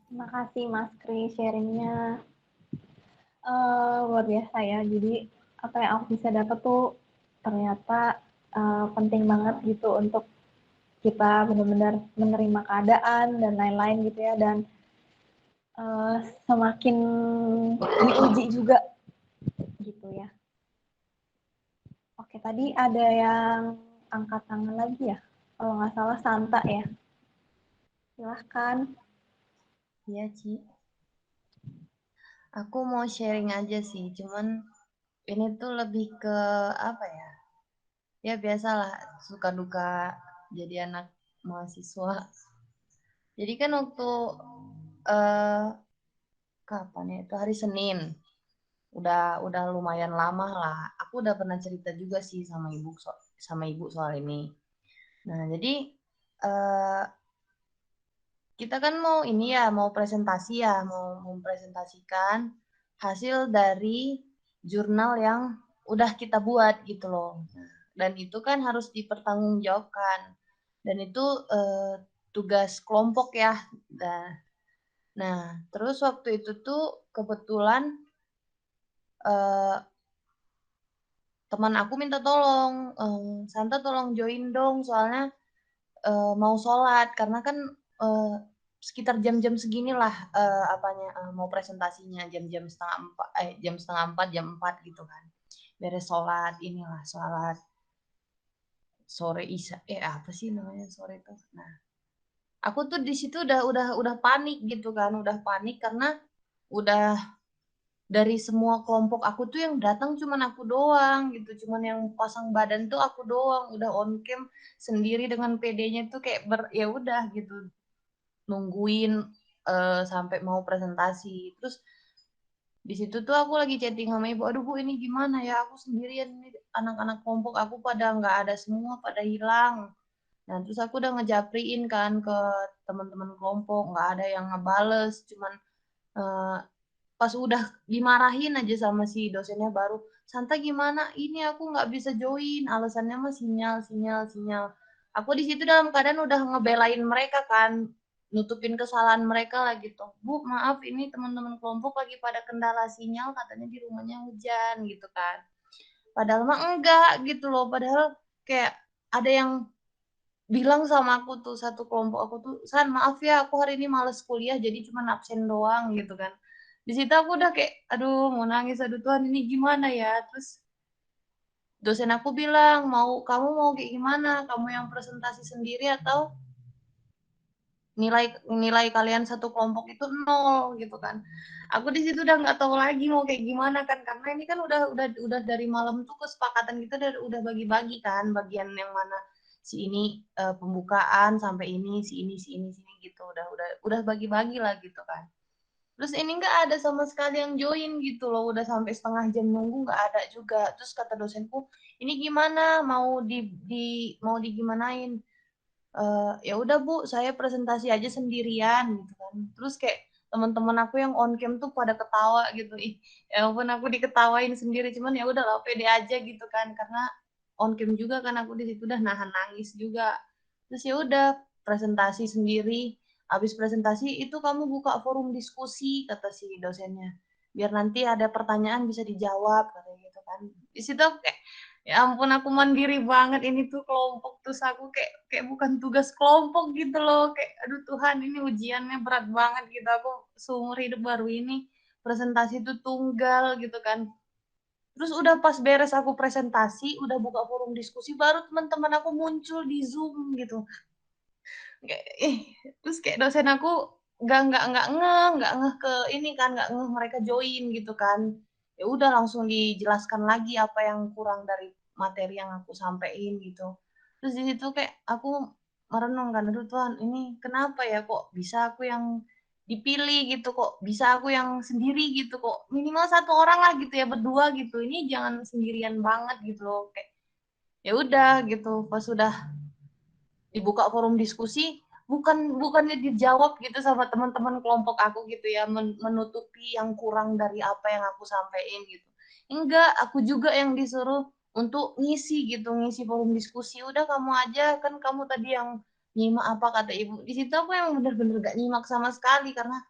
Terima kasih Mas Kris sharingnya. Luar biasa ya. Jadi apa yang aku bisa dapat tuh ternyata penting banget gitu untuk kita benar-benar menerima keadaan dan lain-lain gitu ya. Dan semakin diuji juga gitu ya. Oke, tadi ada yang angkat tangan lagi ya. Kalau nggak salah Santa ya. Silahkan. Iya, Ci. Aku mau sharing aja sih, cuman ini tuh lebih ke apa ya? Ya biasalah suka duka jadi anak mahasiswa. Jadi kan waktu kapan ya? Itu hari Senin. Udah lumayan lama lah. Aku udah pernah cerita juga sih sama ibu soal ini. Nah, jadi kita kan mau presentasi ya, mau mempresentasikan hasil dari jurnal yang udah kita buat gitu loh. Dan itu kan harus dipertanggungjawabkan. Dan itu tugas kelompok ya. Nah, terus waktu itu tuh kebetulan teman aku minta tolong, Santa tolong join dong, soalnya mau sholat karena kan sekitar jam-jam seginilah mau presentasinya jam setengah empat jam 4 gitu kan, beres sholat sore isya apa sih namanya sore itu. Nah aku tuh di situ udah panik gitu kan, udah panik karena udah dari semua kelompok aku tuh yang datang cuman aku doang gitu, cuman yang pasang badan tuh aku doang, udah on cam sendiri dengan PD-nya tuh kayak ya udah gitu nungguin sampai mau presentasi. Terus di situ tuh aku lagi chatting sama ibu, aduh Bu ini gimana ya, aku sendirian nih, anak-anak kelompok aku pada nggak ada semua, pada hilang. Nah terus aku udah ngejapriin kan ke teman-teman kelompok, nggak ada yang ngebales, cuman pas udah dimarahin aja sama si dosennya baru, Santa gimana? Ini aku nggak bisa join, alasannya mah sinyal. Aku di situ dalam keadaan udah ngebelain mereka kan, nutupin kesalahan mereka lah gitu. Bu, maaf ini teman-teman kelompok lagi pada kendala sinyal, katanya di rumahnya hujan gitu kan. Padahal mah enggak gitu loh, padahal kayak ada yang bilang sama aku tuh, satu kelompok aku tuh, San maaf ya aku hari ini males kuliah jadi cuma absen doang gitu kan. Di situ aku udah kayak aduh mau nangis, aduh Tuhan ini gimana ya. Terus dosen aku bilang, kamu mau kayak gimana, kamu yang presentasi sendiri atau nilai kalian satu kelompok itu 0 gitu kan. Aku di situ udah nggak tahu lagi mau kayak gimana kan, karena ini kan udah dari malam tuh kesepakatan kita udah bagi-bagi kan, bagian yang mana si ini pembukaan sampai ini si ini gitu, udah bagi-bagi lah gitu kan. Terus ini nggak ada sama sekali yang join gitu loh, udah sampai setengah jam nunggu nggak ada juga. Terus kata dosenku, ini gimana, mau digimanain? Ya udah Bu, saya presentasi aja sendirian gitu kan. Terus kayak teman-teman aku yang on cam tuh pada ketawa gitu. Ya ampun aku diketawain sendiri, cuman ya udah lah pede aja gitu kan, karena on cam juga kan aku di situ udah nahan nangis juga. Terus ya udah presentasi sendiri. Habis presentasi itu kamu buka forum diskusi kata si dosennya. biar nanti ada pertanyaan bisa dijawab katanya gitu kan. Di situ aku kayak ya ampun aku mandiri banget, ini tuh kelompok, terus aku kayak bukan tugas kelompok gitu loh, kayak aduh Tuhan ini ujiannya berat banget gitu, aku seumur hidup baru ini presentasi itu tunggal gitu kan. Terus udah pas beres aku presentasi, udah buka forum diskusi, baru teman-teman aku muncul di Zoom gitu. Kayak, terus kayak dosen aku nggak ngeh ke ini kan, nggak ngeh mereka join gitu kan. Ya udah langsung dijelaskan lagi apa yang kurang dari materi yang aku sampaikan gitu. Terus di situ kayak aku merenung kan, aduh Tuhan ini kenapa ya kok bisa aku yang dipilih gitu, kok bisa aku yang sendiri gitu, kok minimal satu orang lah gitu ya, berdua gitu, ini jangan sendirian banget gitu loh. Kayak ya udah gitu, pas sudah dibuka forum diskusi, bukannya dijawab gitu sama teman-teman kelompok aku gitu ya, menutupi yang kurang dari apa yang aku sampaikan gitu. Enggak, aku juga yang disuruh untuk ngisi gitu, ngisi forum diskusi. Udah kamu aja, kan kamu tadi yang nyimak apa kata ibu. Di situ aku yang bener-bener gak nyimak sama sekali, karena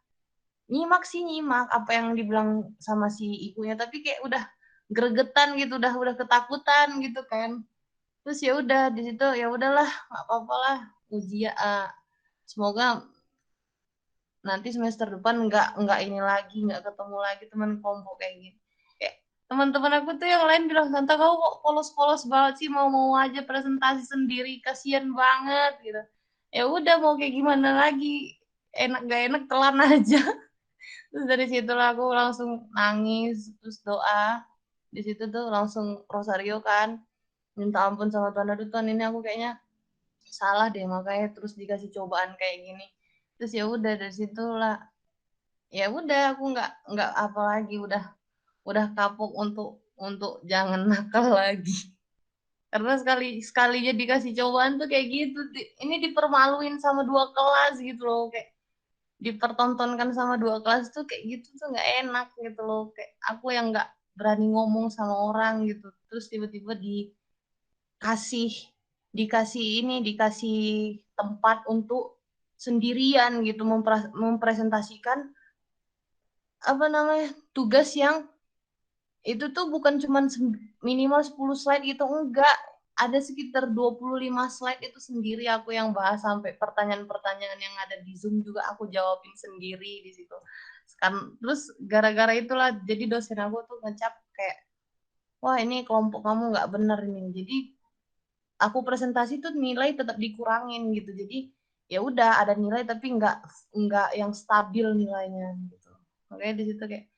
nyimak sih nyimak apa yang dibilang sama si ibunya, tapi kayak udah gregetan gitu, udah ketakutan gitu kan. Terus ya udah di situ ya udahlah nggak apa-apa lah, ujian semoga nanti semester depan nggak ini lagi, nggak ketemu lagi teman kelompok kayak gini. Kayak teman-teman aku tuh yang lain bilang, Santa kau kok polos-polos banget sih, mau aja presentasi sendiri, kasihan banget gitu. Ya udah mau kayak gimana lagi, enak gak enak telan aja. Terus dari situlah aku langsung nangis, terus doa. Di situ tuh langsung rosario kan, minta ampun sama Tuhan, aduh Tuhan ini aku kayaknya salah deh, makanya terus dikasih cobaan kayak gini. Terus ya udah dari situlah ya udah aku nggak apa lagi, udah kapok untuk jangan nakal lagi. Karena sekalinya dikasih cobaan tuh kayak gitu, ini dipermaluin sama 2 kelas gitu loh, kayak dipertontonkan sama 2 kelas tuh kayak gitu tuh nggak enak gitu loh, kayak aku yang nggak berani ngomong sama orang gitu, terus tiba-tiba dikasih dikasih tempat untuk sendirian gitu mempresentasikan apa namanya tugas yang itu tuh bukan cuman minimal 10 slide gitu, enggak, ada sekitar 25 slide itu sendiri aku yang bahas, sampai pertanyaan-pertanyaan yang ada di Zoom juga aku jawabin sendiri di situ kan. Terus gara-gara itulah jadi dosen aku tuh ngecap kayak, wah ini kelompok kamu nggak bener nih, jadi aku presentasi tuh nilai tetap dikurangin gitu. Jadi ya udah ada nilai tapi nggak yang stabil nilainya gitu. Makanya di situ kayak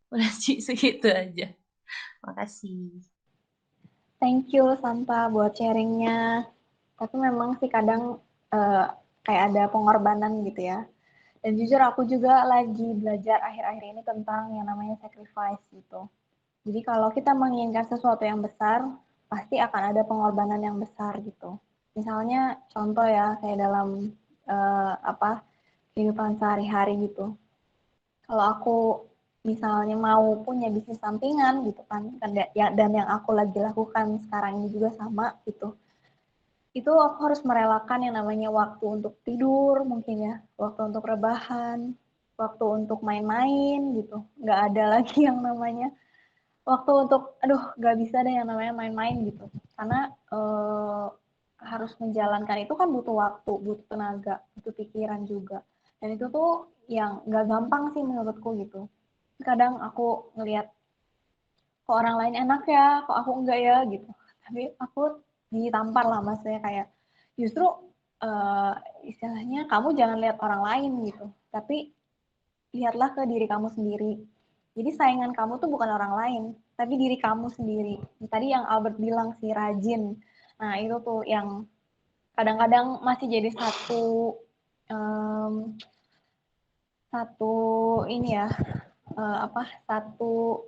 udah sih segitu aja. Makasih. Thank you Santa buat sharingnya. Tapi memang sih kadang kayak ada pengorbanan gitu ya. Dan jujur aku juga lagi belajar akhir-akhir ini tentang yang namanya sacrifice gitu. Jadi kalau kita menginginkan sesuatu yang besar, pasti akan ada pengorbanan yang besar gitu. Misalnya contoh ya kayak dalam kehidupan sehari-hari gitu. Kalau aku misalnya mau punya bisnis sampingan gitu kan, dan yang aku lagi lakukan sekarang ini juga sama gitu. Itu aku harus merelakan yang namanya waktu untuk tidur mungkin ya, waktu untuk rebahan, waktu untuk main-main gitu. Nggak ada lagi yang namanya waktu untuk, aduh nggak bisa deh yang namanya main-main gitu. Karena harus menjalankan itu kan butuh waktu, butuh tenaga, butuh pikiran juga. Dan itu tuh yang nggak gampang sih menurutku gitu. Kadang aku ngelihat kok orang lain enak ya, kok aku enggak ya gitu. Tapi aku ditampar lah maksudnya kayak justru istilahnya kamu jangan lihat orang lain gitu, tapi lihatlah ke diri kamu sendiri. Jadi saingan kamu tuh bukan orang lain, tapi diri kamu sendiri. Tadi yang Albert bilang sih rajin. Nah itu tuh yang kadang-kadang masih jadi satu ini ya satu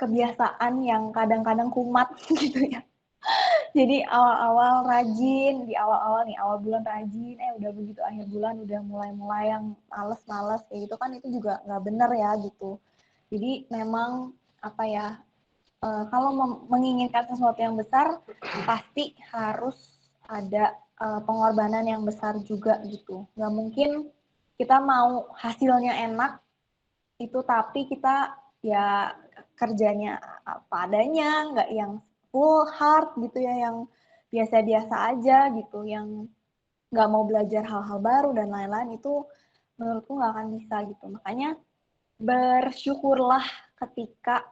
kebiasaan yang kadang-kadang kumat gitu ya. Jadi awal-awal rajin, di awal-awal nih, awal bulan rajin, udah begitu akhir bulan udah mulai-mulai yang males-males kayak gitu kan, itu juga nggak bener ya gitu. Jadi memang apa ya, kalau menginginkan sesuatu yang besar, pasti harus ada pengorbanan yang besar juga gitu. Nggak mungkin kita mau hasilnya enak, itu, tapi kita ya kerjanya apa adanya, nggak yang full hard gitu ya, yang biasa-biasa aja gitu, yang nggak mau belajar hal-hal baru dan lain-lain, itu menurutku nggak akan bisa gitu. Makanya bersyukurlah ketika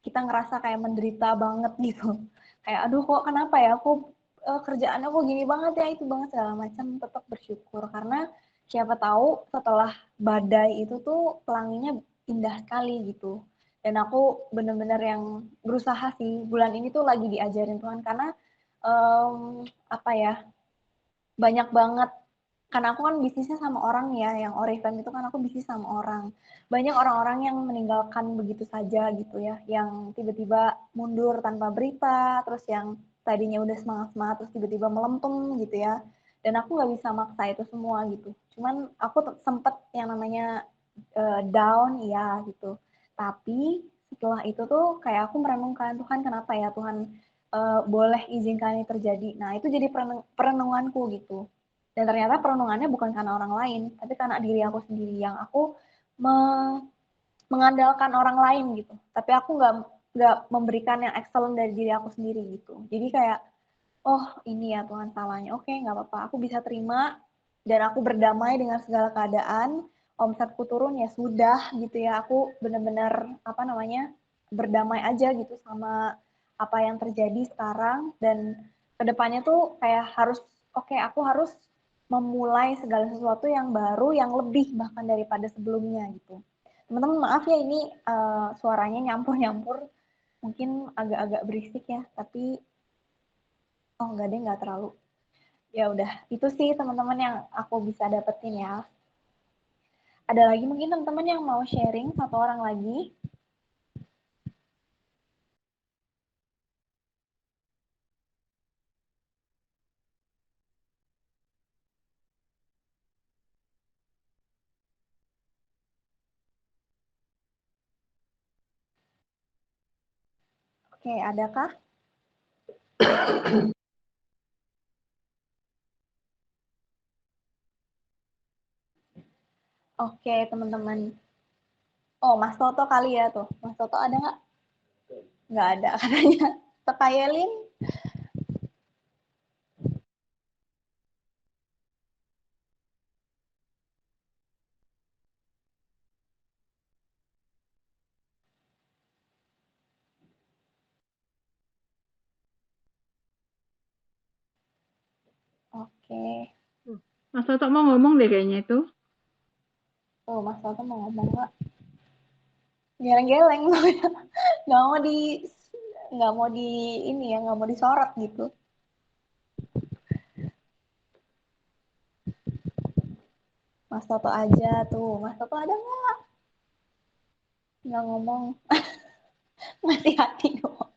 kita ngerasa kayak menderita banget gitu. Kayak aduh kok kenapa ya, aku kerjaan aku gini banget ya, itu banget segala macam, tetap bersyukur karena siapa tahu setelah badai itu tuh pelanginya indah sekali gitu. Dan aku bener-bener yang berusaha sih bulan ini tuh lagi diajarin Tuhan karena apa ya, banyak banget, karena aku kan bisnisnya sama orang ya, yang Oriflame itu kan aku bisnis sama orang. Banyak orang-orang yang meninggalkan begitu saja gitu ya, yang tiba-tiba mundur tanpa berita, terus yang tadinya udah semangat-semangat terus tiba-tiba melempem gitu ya. Dan aku nggak bisa maksa itu semua gitu. Cuman aku sempet yang namanya down ya gitu. Tapi setelah itu tuh kayak aku merenungkan, Tuhan kenapa ya Tuhan boleh izinkan ini terjadi. Nah itu jadi perenunganku gitu. Dan ternyata perenungannya bukan karena orang lain, tapi karena diri aku sendiri, yang aku mengandalkan orang lain gitu. Tapi aku nggak memberikan yang excellent dari diri aku sendiri gitu. Jadi kayak, oh ini ya Tuhan salahnya. Oke, nggak apa-apa. Aku bisa terima dan aku berdamai dengan segala keadaan. Omsetku turun ya sudah gitu ya. Aku benar-benar apa namanya, berdamai aja gitu sama apa yang terjadi sekarang, dan kedepannya tuh kayak harus, oke, aku harus memulai segala sesuatu yang baru, yang lebih bahkan daripada sebelumnya gitu. Teman-teman maaf ya ini suaranya nyampur-nyampur, mungkin agak-agak berisik ya, tapi oh enggak deh, enggak terlalu. Ya udah, itu sih teman-teman yang aku bisa dapetin ya. Ada lagi mungkin teman-teman yang mau sharing, satu orang lagi. Oke, adakah? Oke, teman-teman. Oh, Mas Toto kali ya tuh. Mas Toto ada nggak? Nggak ada katanya. Tekayelin? Oke. Mas Toto mau ngomong deh kayaknya itu. Oh, Mas Toto mau ngomong nggak? Geleng-geleng. Nggak mau di, nggak mau di ini ya, nggak mau disorot gitu. Mas Toto aja tuh. Mas Toto ada nggak? Nggak ngomong. Masih hati dong.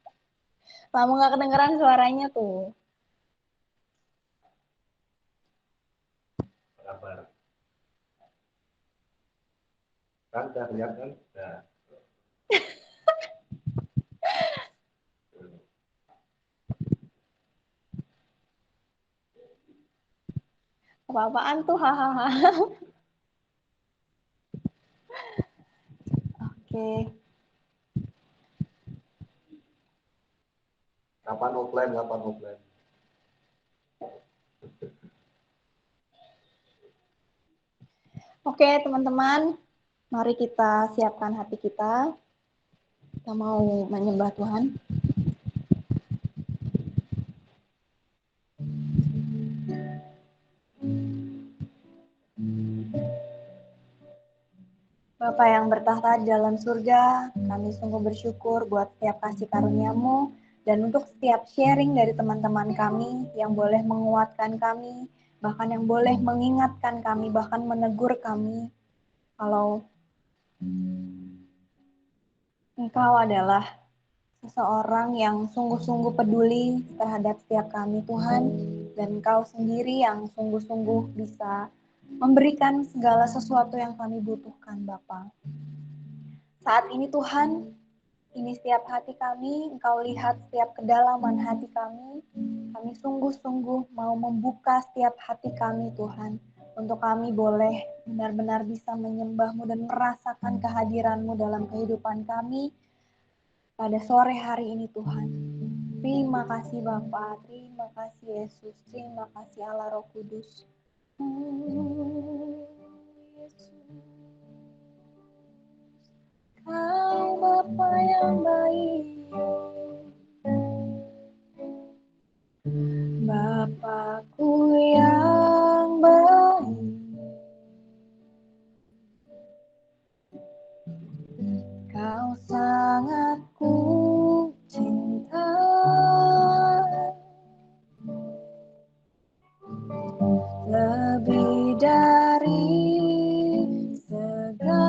Lama nggak kedengeran suaranya tuh. Kabar. Kan udah kelihatan kan? Apa-apaan tuh, hahaha. Oke. Kapan offline, kapan offline? Oke, teman-teman. Mari kita siapkan hati kita. Kita mau menyembah Tuhan. Bapa yang bertahta di dalam surga, kami sungguh bersyukur buat setiap kasih karunia-Mu dan untuk setiap sharing dari teman-teman kami yang boleh menguatkan kami, bahkan yang boleh mengingatkan kami, bahkan menegur kami kalau Engkau adalah seseorang yang sungguh-sungguh peduli terhadap setiap kami, Tuhan, dan Engkau sendiri yang sungguh-sungguh bisa memberikan segala sesuatu yang kami butuhkan, Bapa. Saat ini Tuhan, ini setiap hati kami, Engkau lihat setiap kedalaman hati kami sungguh-sungguh mau membuka setiap hati kami Tuhan, untuk kami boleh benar-benar bisa menyembah-Mu dan merasakan kehadiran-Mu dalam kehidupan kami pada sore hari ini Tuhan. Terima kasih Bapa, terima kasih Yesus, terima kasih Allah Roh Kudus. Kau Bapa yang baik, Bapakku yang baik, Kau sangat ku cinta, lebih dari segalanya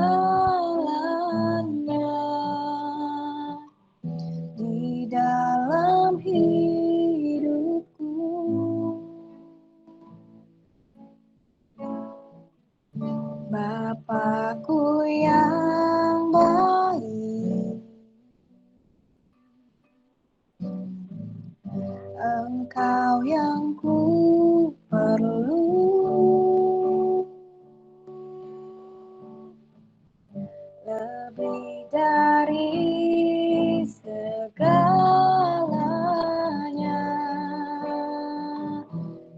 di dalam hidupku. Bapakku yang baik, Engkau yang ku perlu, lebih dari segalanya,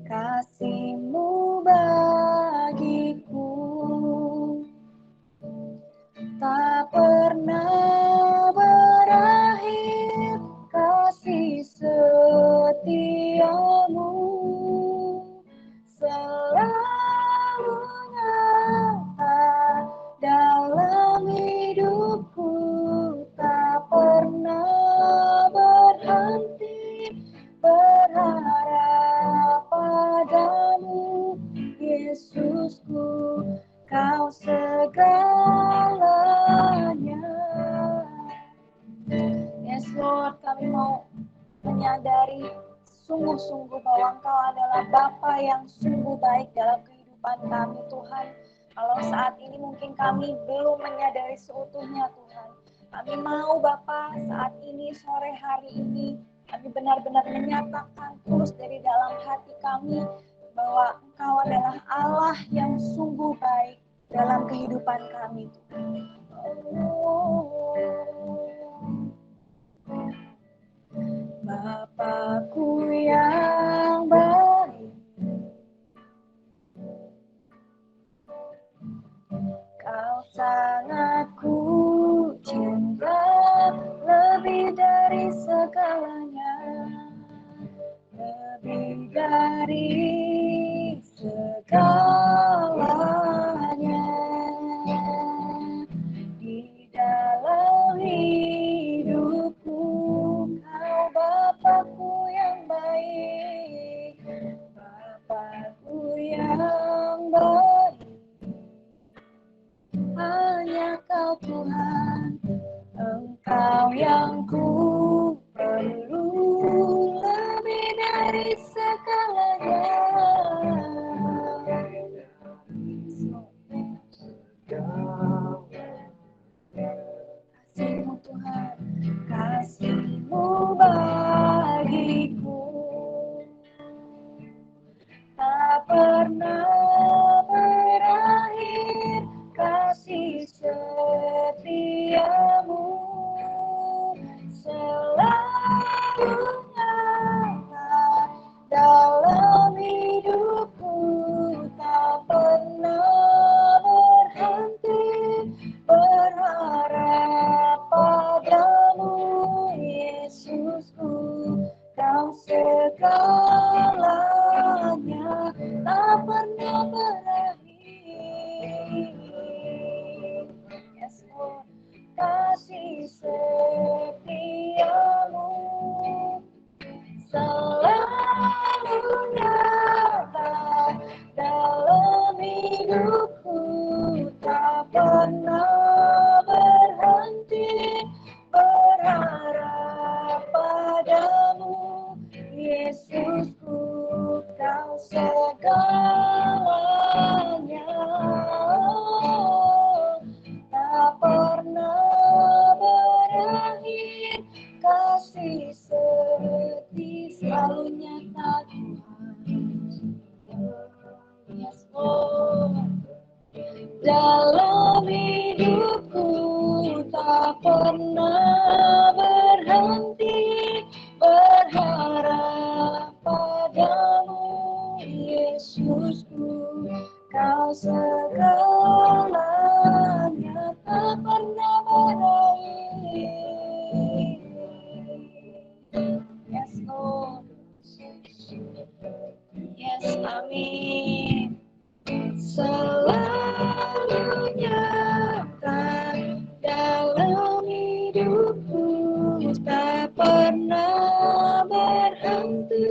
kasih-Mu bagiku tak pernah berakhir, kasih setiamu selalu nyata dalam hidupku, tak pernah berhenti berharap padamu, Yesusku, Kau segalanya. Yes Lord, kami mau menyadari sungguh-sungguh bahwa Engkau adalah Bapa yang sungguh baik dalam kehidupan kami Tuhan. Kalau saat ini mungkin kami belum menyadari seutuhnya Tuhan. Kami mau Bapa saat ini, sore hari ini, kami benar-benar menyatakan tulus dari dalam hati kami bahwa Engkau adalah Allah yang sungguh baik dalam kehidupan kami Tuhan. Bapakku yang baik, Kau sangat ku cinta, lebih dari segalanya, lebih dari segalanya di dalam hidupku. Kau Bapakku yang baik, Bapakku yang baik, hanya Kau Tuhan, Engkau yang ku perlu, lebih dari segalanya. Kasih-Mu Tuhan, kasih-Mu bagiku tak pernah berakhir, kasih setiamu selalu nyata dalam hidupku, tak pernah berhenti berharap padamu, Yesusku, Kau segalanya, tak pernah berakhir. Yes, Lord. Kasih setiamu selalu nyata dalam hidupku, tak pernah berhenti berharap padamu, Yesusku, Kau segalanya, tak pernah berakhir, kasih setia Amin. Selalu nyata dalam hidupku, tak pernah berhenti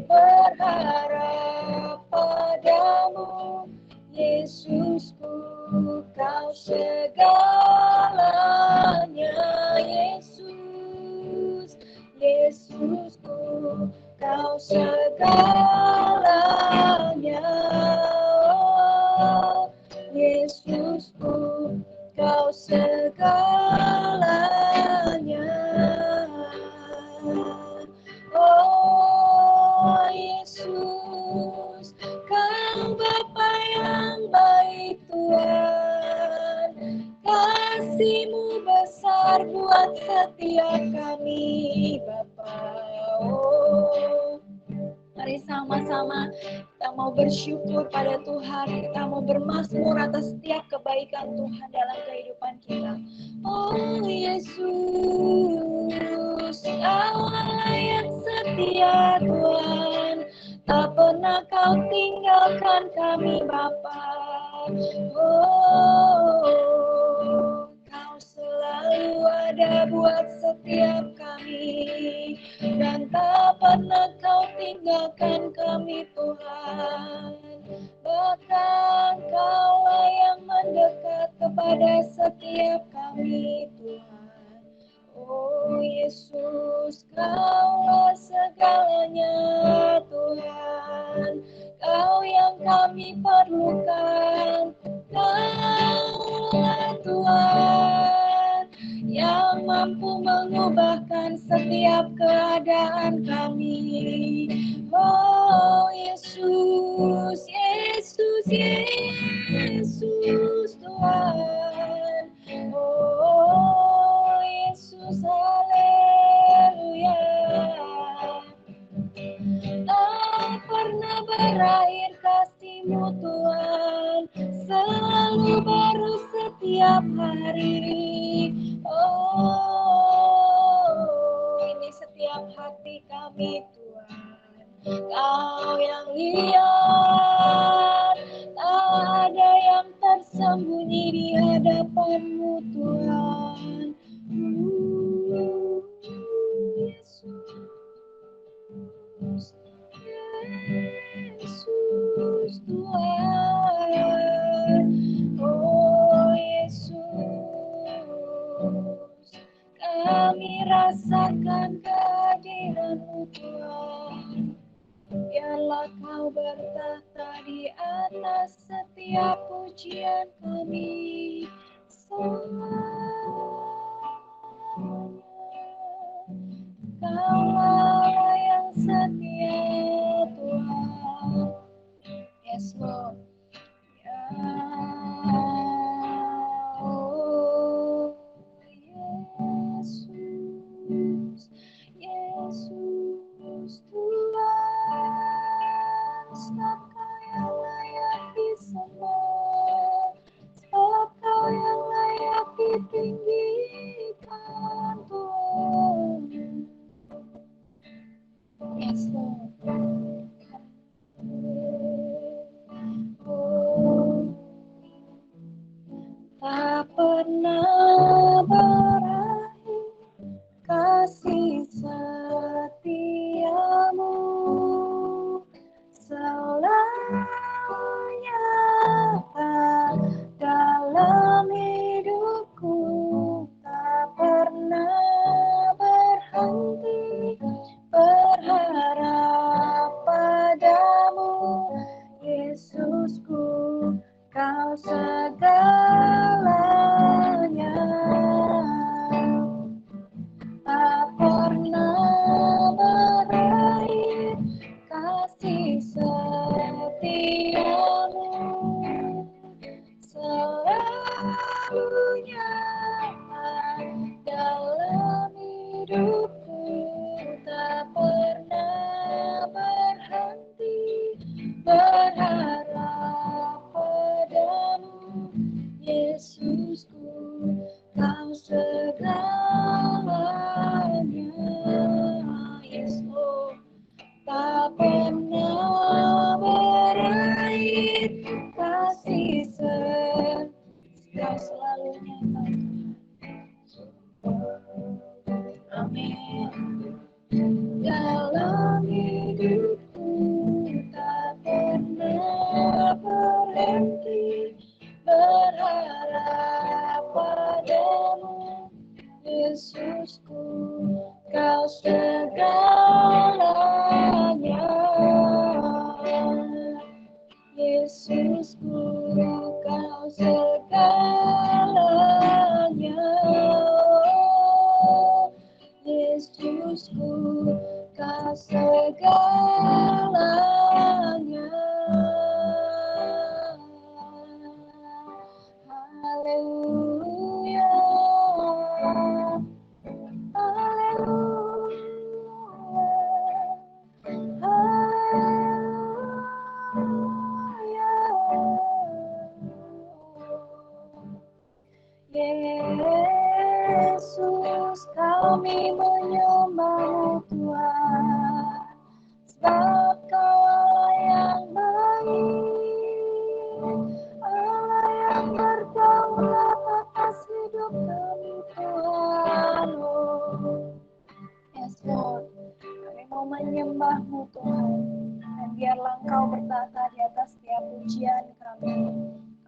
berharap padamu, Yesusku, kau segalanya. Yesus, Yesusku, kau segalanya. Yesusku, kau segalanya. Oh Yesus, kau Bapa yang baik Tuhan, kasih-Mu besar buat setiap kami Bapa. Oh, mari sama-sama kita mau bersyukur pada Tuhan, kita mau bermazmur atas setiap kebaikan Tuhan dalam kehidupan kita. Oh Yesus, Kau Allah yang setia Tuhan, tak pernah Kau tinggalkan kami Bapa. Oh, Kau selalu ada buat setiap kami, dan tak pernah Kau tinggalkan kami Tuhan. Bahkan Kaulah yang mendekat kepada setiap kami Tuhan. Oh Yesus, Kaulah segalanya Tuhan, Kau yang kami perlukan. Kaulah Tuhan yang mampu mengubahkan setiap keadaan kami. Oh Yesus, Yesus, Yesus Tuhan. Oh Yesus, haleluya. Tak pernah berakhir kasih-Mu Tuhan, selalu baru setiap hari. Oh, ini setiap hati kami Tuhan. Kau yang lihat, tak ada yang tersembunyi di hadapan-Mu Tuhan. Yesus, Yesus Tuhan. Oh Yesus, kami rasakan kehadiran-Mu Tuhan. Biarlah Kau bertata di atas setiap pujian kami selamanya. Kaulah yang setia Tuhan. Yes Lord. Ya, oh Yesus, Yesus Tuhan, sebab Kau yang layak disembah, sebab Kau yang layak ditinggikan Tuhan. Yes Lord. Oh, tak pernah berakhir kasih setiamu, selalu nyata dalam hidupku, tak pernah berhenti berharap padamu, Yesusku, Kau segalanya. Tak pernah berakhir kasih setiamu, selalu nyata dalam hidupku, tak pernah berhenti berharap padamu, Yesusku, Kau segalanya. Yes Lord, tak pernah segalanya. Haleluya, haleluya, Yesus, kami menyembah-Mu Tuhan, sebab Kau Allah yang baik, Allah yang berdaulat atas hidup kami Tuhan. Oh, yes Lord, kami mau menyembah-Mu Tuhan, dan biarlah Engkau bertata di atas setiap pujian kami.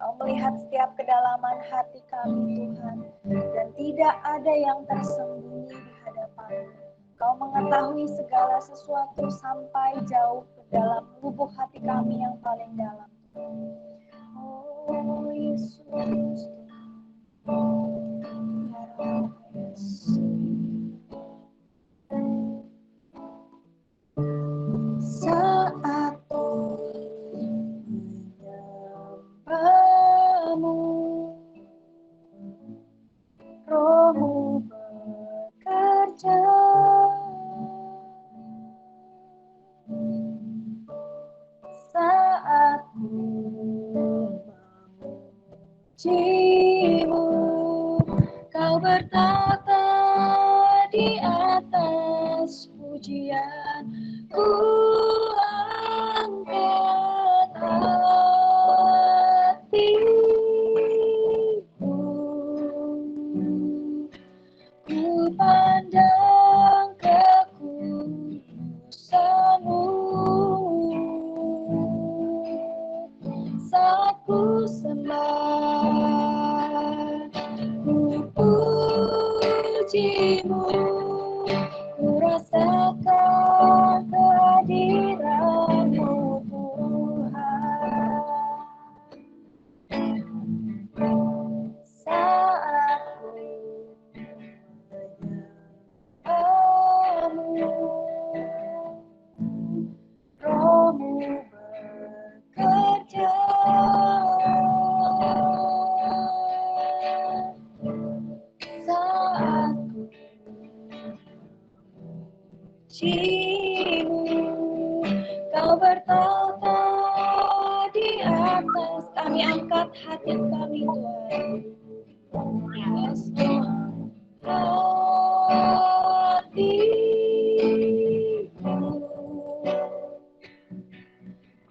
Kau melihat setiap kedalaman hati kami Tuhan, dan tidak ada yang tersembunyi di hadapan-Mu. Kau mengetahui segala sesuatu sampai jauh ke dalam lubuk hati kami yang paling dalam. Oh Yesus, saat menyembah-Mu, Roh-Mu bekerja. Saat memuji-Mu, Kau bertata di atas pujian. Ku angkat hatiku, ku pandang kekudusan-Mu. Saat ku sembah, ku puji-Mu, ku rasakan kehadiran-Mu Tuhan. Saat ku menyembah-Mu, Roh-Mu bekerja. Saat ku memuji-Mu, Kau bertata di atas. Kami angkat hati kami Tuhan. Yes, Lord. Hatiku,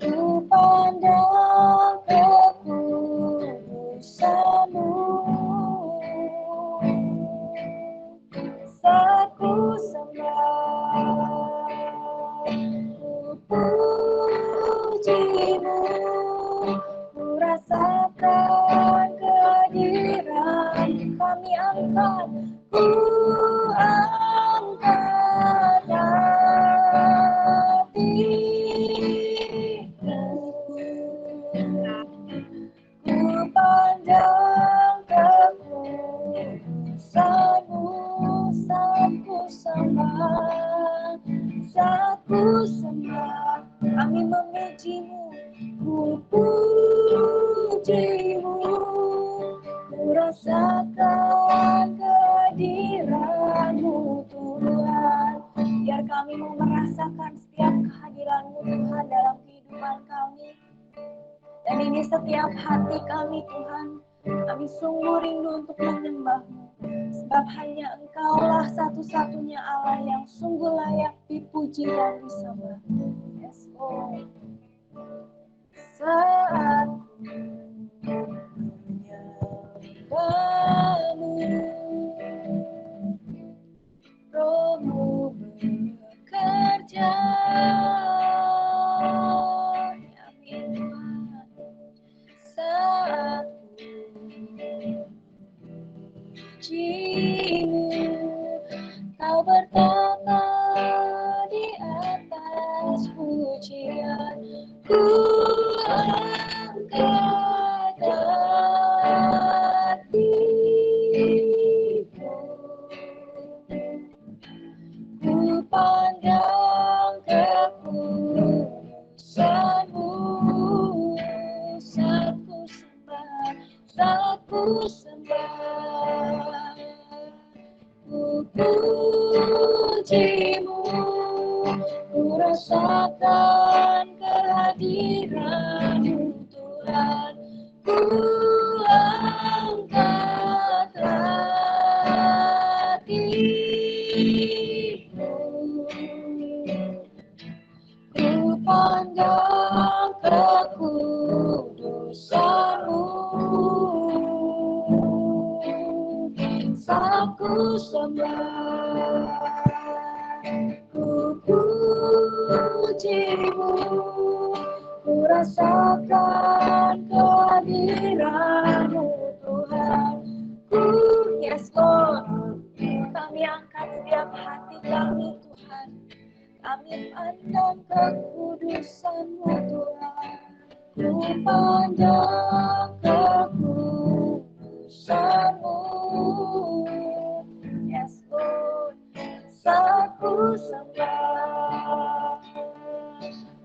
ku pandang kekudusan-Mu. Saat ku sembah, ku puji-Mu, ku rasakan kehadiran. Kami angkat, ku angkat hatiku, ku pandang kekudusan-Mu. Saat ku sembah, saat ku sembah, kami memuji-Mu, ku puji-Mu, ku rasakan kehadiran-Mu Tuhan. Biar kami mau merasakan setiap kehadiran-Mu Tuhan dalam kehidupan kami. Dan ini setiap hati kami Tuhan, kami sungguh rindu untuk menyembah-Mu. Sebab hanya Engkaulah satu-satunya Allah yang sungguh layak dipuji dan disembah. Yes, Lord. Saat menyembah-Mu, Roh-Mu bekerja. Amin Tuhan. Saat memuji-Mu, Kau bertata di atas pujian. Ku angkat rasakan kehadiran-Mu Tuhan. Ku angkat hatiku, ku pandang kekudusan-Mu, saat ku sembah, ku puji-Mu, ku rasakan kehadiran-Mu Tuhan. Yes Lord, kami angkat setiap hati kami Tuhan. Kami pandang kekudusan-Mu Tuhan. Ku pandang kekudusan-Mu. Yes Lord, saat ku sembah,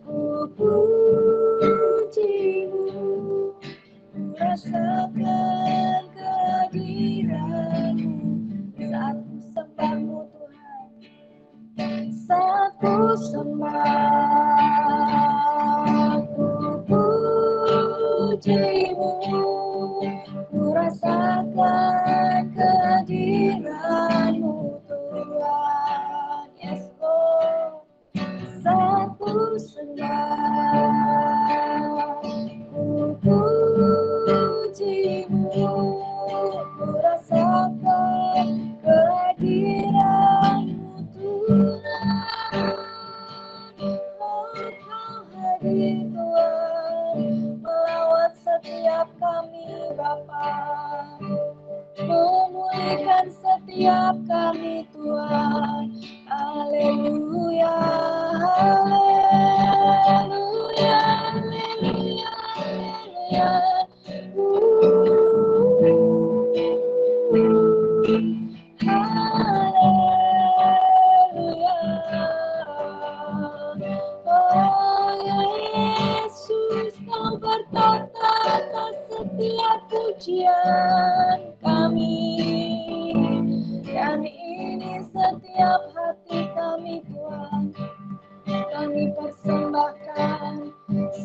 ku puji-Mu, ku rasakan kehadiran-Mu saat ku sembah-Mu Tuhan. Saat ku sembah, ku puji-Mu, ku rasakan kehadiran-Mu Tuhan. Yes Lord, saat ku sembah, ku puji-Mu, ku rasakan kehadiran-Mu Tuhan. Oh, Kau hadir Tuhan, melawat setiap kami Bapa, memulihkan setiap kami Tuhan. Haleluya, haleluya, haleluya, haleluya. Oh Yesus, Kau bertata atas setiap pujian kami, dan ini setiap hati kami Tuhan, kami persembahkan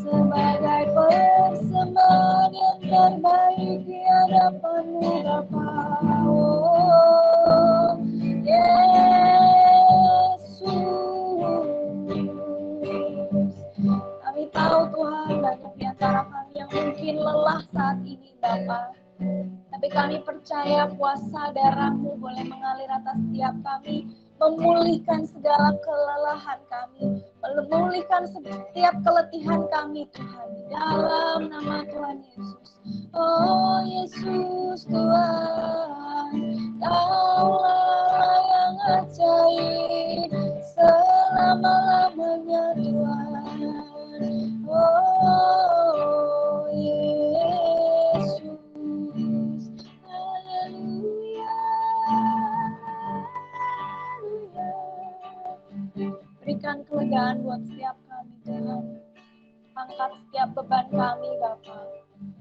sebagai persembahan yang terbaik di hadapan-Mu Bapa. Oh Yesus, kami tahu Tuhan banyak di antara kami yang mungkin lelah saat ini Bapa. Tapi kami percaya kuasa darah-Mu boleh mengalir atas setiap kami, memulihkan segala kelelahan kami, memulihkan setiap keletihan kami Tuhan, di dalam nama Tuhan Yesus. Oh Yesus Tuhan, Kaulah yang ajaib selama-lamanya Tuhan. Oh Yesus, haleluya, haleluya. Berikan kelegaan buat setiap kami Tuhan. Angkat setiap beban kami Bapa,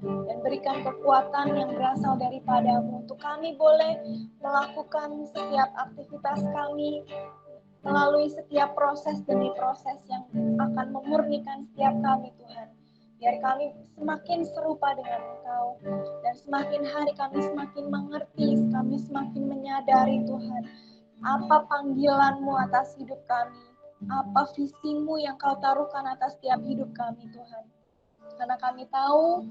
dan berikan kekuatan yang berasal daripada-Mu untuk kami boleh melakukan setiap aktivitas kami melalui setiap proses demi proses yang akan memurnikan setiap kami Tuhan. Biar kami semakin serupa dengan Engkau, dan semakin hari kami semakin mengerti, kami semakin menyadari Tuhan, apa panggilan-Mu atas hidup kami, apa visi-Mu yang Kau taruhkan atas setiap hidup kami Tuhan. Karena kami tahu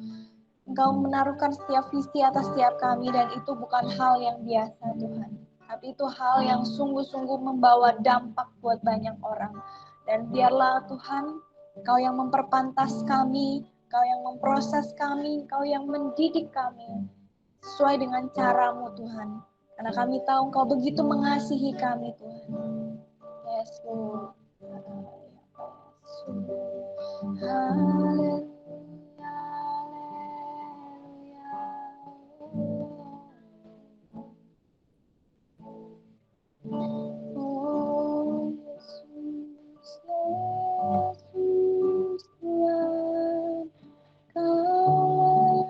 Engkau menaruhkan setiap visi atas setiap kami, dan itu bukan hal yang biasa Tuhan. Tapi itu hal yang sungguh-sungguh membawa dampak buat banyak orang. Dan biarlah Tuhan, Kau yang memperpantas kami, Kau yang memproses kami, Kau yang mendidik kami sesuai dengan cara-Mu Tuhan. Karena kami tahu Engkau begitu mengasihi kami Tuhan. Yes Lord. Haleluya. Oh Yesus, Yesus Tuhan, Kau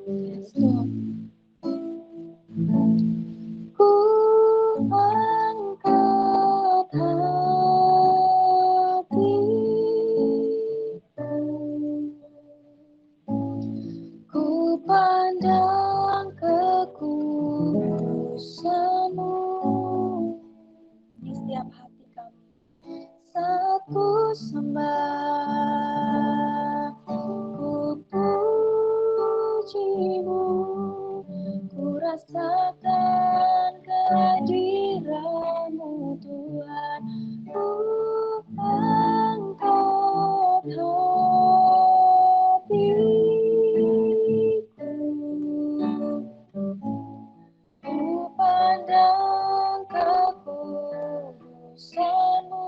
Yes, Lord. Ku angkat hatiku, ku pandang kekudusan-Mu. Di setiap hati kami, saat ku sembah, ku puji-Mu, ku rasakan kehadiran-Mu Tuhan. Ku angkat hatiku, ku pandang kekudusan-Mu.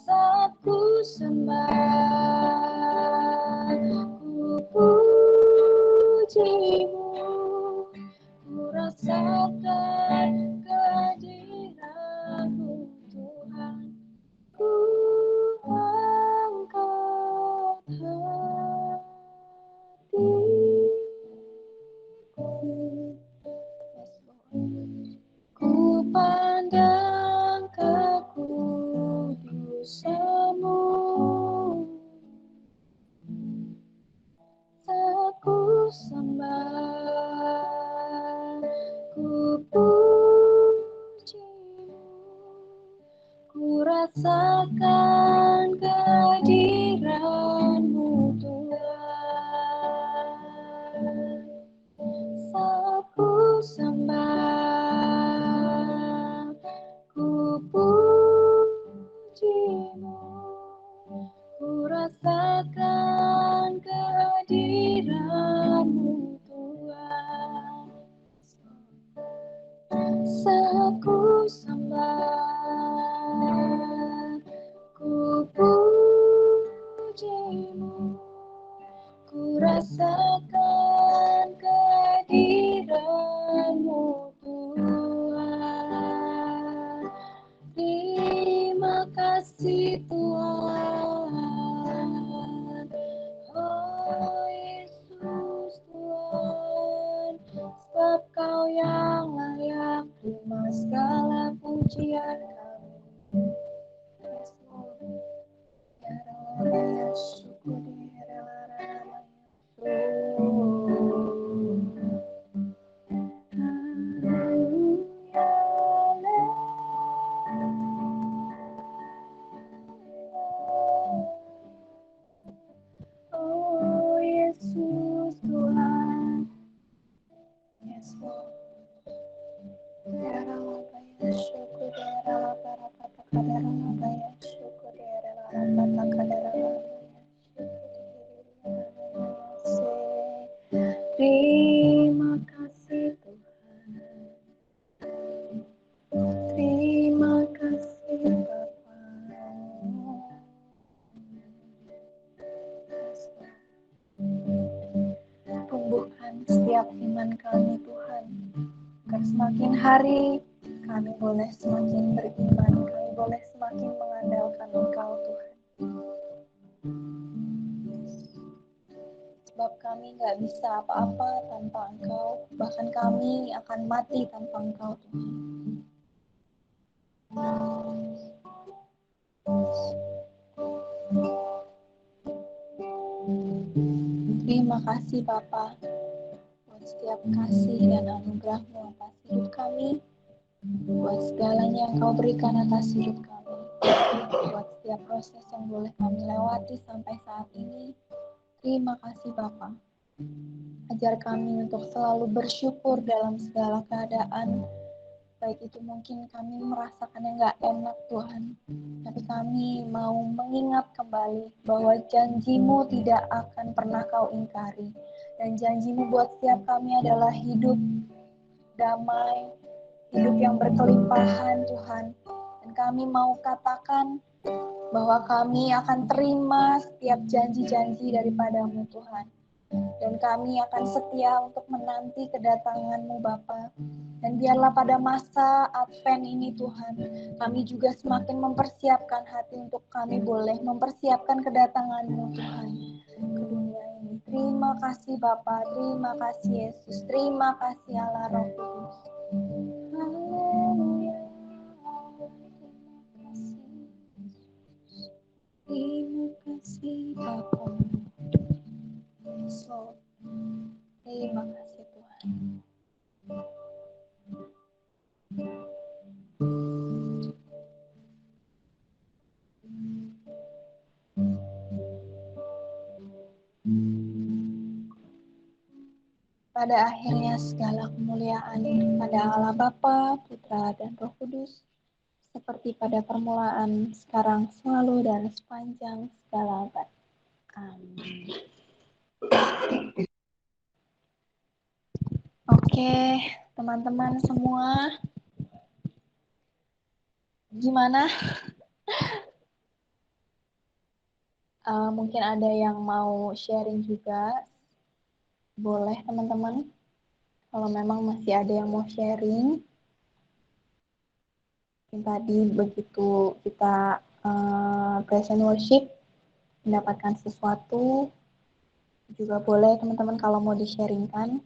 Saat ku sembah, ku puji-Mu, ku rasakan kehadiran-Mu Tuhan. Ku angkat hatiku, ku pandang kekudusan-Mu. Saat ku sembah, ku puji-Mu, ku rasakan kehadiran-Mu Tuhan. Saat ku sembah, ku puji-Mu, ku rasakan kehadiran-Mu Tuhan. Saat ku sembah, ku puji-Mu, ku rasakan kehadiran-Mu Tuhan. Terima kasih Tuhan, oh Yesus Tuhan, sebab Kau yang layak terima segala pujian kami. Yes, Lord. Ya Rabbi, ya syukur, ya Rabbi, ya syukur. Oh Yesus Tuhan, yes Lord. Ya Rabbi, ya syukur, ya Rabbi, ya Rabbi, ya syukur, ya Rabbi, ya terima kasih Tuhan, terima kasih Bapa. Tumbuhkan setiap iman kami Tuhan, agar semakin hari kami boleh semakin beriman, kami boleh semakin mengandalkan Engkau Tuhan. Sebab kami nggak bisa apa-apa tanpa Engkau, bahkan kami akan mati tanpa Engkau Tuhan. Terima kasih Bapa buat setiap kasih dan anugerah-Mu atas hidup kami, buat segalanya yang Kau berikan atas hidup kami, buat setiap proses yang boleh kami lewati sampai saat ini. Terima kasih Bapa. Ajar kami untuk selalu bersyukur dalam segala keadaan, baik itu mungkin kami merasakannya nggak enak Tuhan, tapi kami mau mengingat kembali bahwa janji-Mu tidak akan pernah Kau ingkari, dan janji-Mu buat setiap kami adalah hidup damai, hidup yang berkelimpahan Tuhan. Dan kami mau katakan bahwa kami akan terima setiap janji-janji daripada-Mu Tuhan. Dan kami akan setia untuk menanti kedatangan-Mu Bapa. Dan biarlah pada masa Advent ini Tuhan, kami juga semakin mempersiapkan hati untuk kami boleh mempersiapkan kedatangan-Mu Tuhan ke dunia ini. Terima kasih Bapa, terima kasih Yesus, terima kasih Allah Roh Kudus. Haleluya. Terima kasih Bapa. Yes, Lord. Terima kasih Tuhan. Pada akhirnya segala kemuliaan pada Allah Bapa, Putra, dan Roh Kudus, seperti pada permulaan, sekarang, selalu, dan sepanjang segala abad. Amin. Oke, teman-teman semua, gimana? Mungkin ada yang mau sharing juga. Boleh teman-teman. Kalau memang masih ada yang mau sharing. Tadi begitu kita praise and worship, mendapatkan sesuatu, juga boleh teman-teman kalau mau di-sharingkan.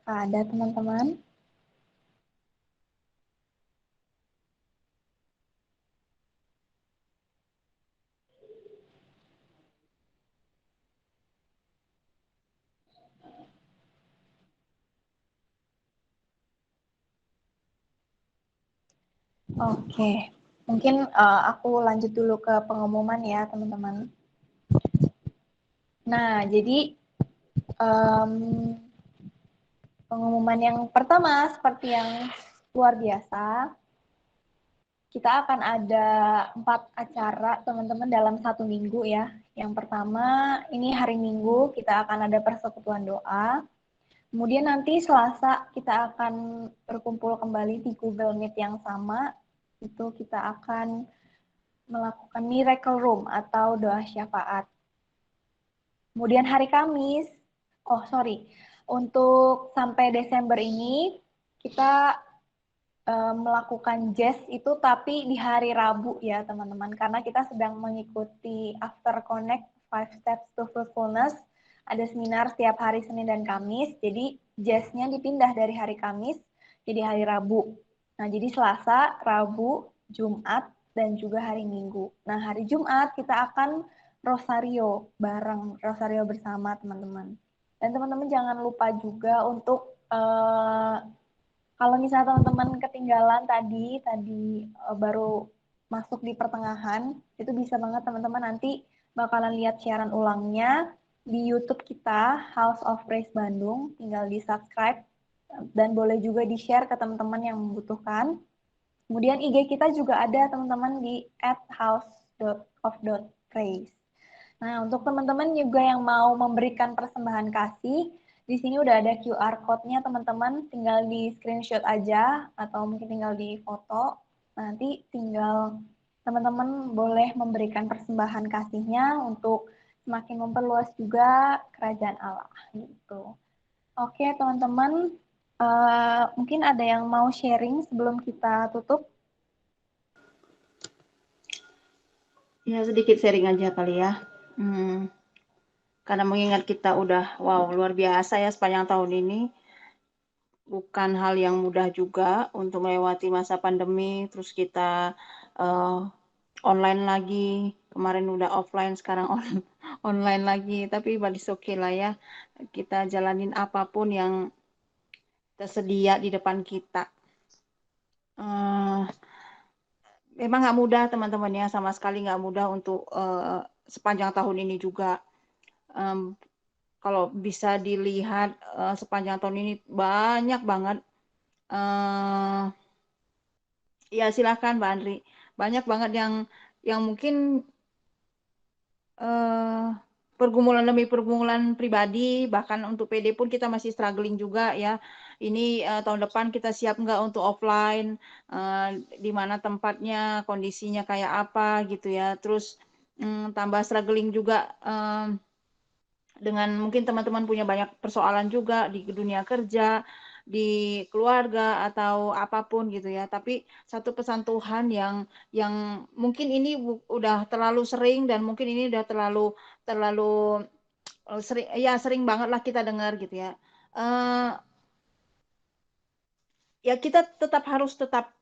Ada teman-teman? Oke, mungkin aku lanjut dulu ke pengumuman ya teman-teman. Nah, jadi pengumuman yang pertama seperti yang luar biasa, kita akan ada 4 acara teman-teman dalam 1 minggu ya. Yang pertama ini hari Minggu kita akan ada persekutuan doa. Kemudian nanti Selasa kita akan berkumpul kembali di Google Meet yang sama. Itu kita akan melakukan Miracle Room atau doa syafaat. Kemudian hari Kamis, untuk sampai Desember ini kita melakukan jazz itu tapi di hari Rabu ya teman-teman, karena kita sedang mengikuti After Connect 5 Steps to Fruitfulness. Ada seminar setiap hari Senin dan Kamis, jadi jazznya dipindah dari hari Kamis jadi hari Rabu. Nah, jadi Selasa, Rabu, Jumat, dan juga hari Minggu. Nah, hari Jumat kita akan Rosario bareng, Rosario bersama teman-teman. Dan teman-teman jangan lupa juga untuk kalau misalnya teman-teman ketinggalan tadi baru masuk di pertengahan, itu bisa banget teman-teman nanti bakalan lihat siaran ulangnya di YouTube kita, House of Praise Bandung. Tinggal di-subscribe dan boleh juga di-share ke teman-teman yang membutuhkan. Kemudian IG kita juga ada teman-teman di @house.of.praise. Nah, untuk teman-teman juga yang mau memberikan persembahan kasih, di sini udah ada QR code-nya teman-teman, tinggal di screenshot aja atau mungkin tinggal di foto. Nanti tinggal teman-teman boleh memberikan persembahan kasihnya untuk semakin memperluas juga kerajaan Allah gitu. Oke teman-teman, mungkin ada yang mau sharing sebelum kita tutup? Ya, sedikit sharing aja kali ya. Karena mengingat kita udah, luar biasa ya sepanjang tahun ini. Bukan hal yang mudah juga untuk melewati masa pandemi, terus kita online lagi. Kemarin udah offline, sekarang online lagi. Tapi it's okay lah ya. Kita jalanin apapun yang tersedia di depan kita. Memang nggak mudah teman-teman ya, sama sekali nggak mudah untuk sepanjang tahun ini juga. Kalau bisa dilihat sepanjang tahun ini banyak banget. Ya silakan Mbak Andri. Banyak banget yang mungkin pergumulan demi pergumulan pribadi, bahkan untuk PD pun kita masih struggling juga ya. ini tahun depan kita siap nggak untuk offline, di mana tempatnya, kondisinya kayak apa gitu ya. Terus tambah struggling juga dengan mungkin teman-teman punya banyak persoalan juga di dunia kerja, di keluarga atau apapun gitu ya. Tapi satu pesan Tuhan yang mungkin ini udah terlalu sering dan mungkin ini udah terlalu sering banget lah kita dengar gitu ya. Ya kita harus tetap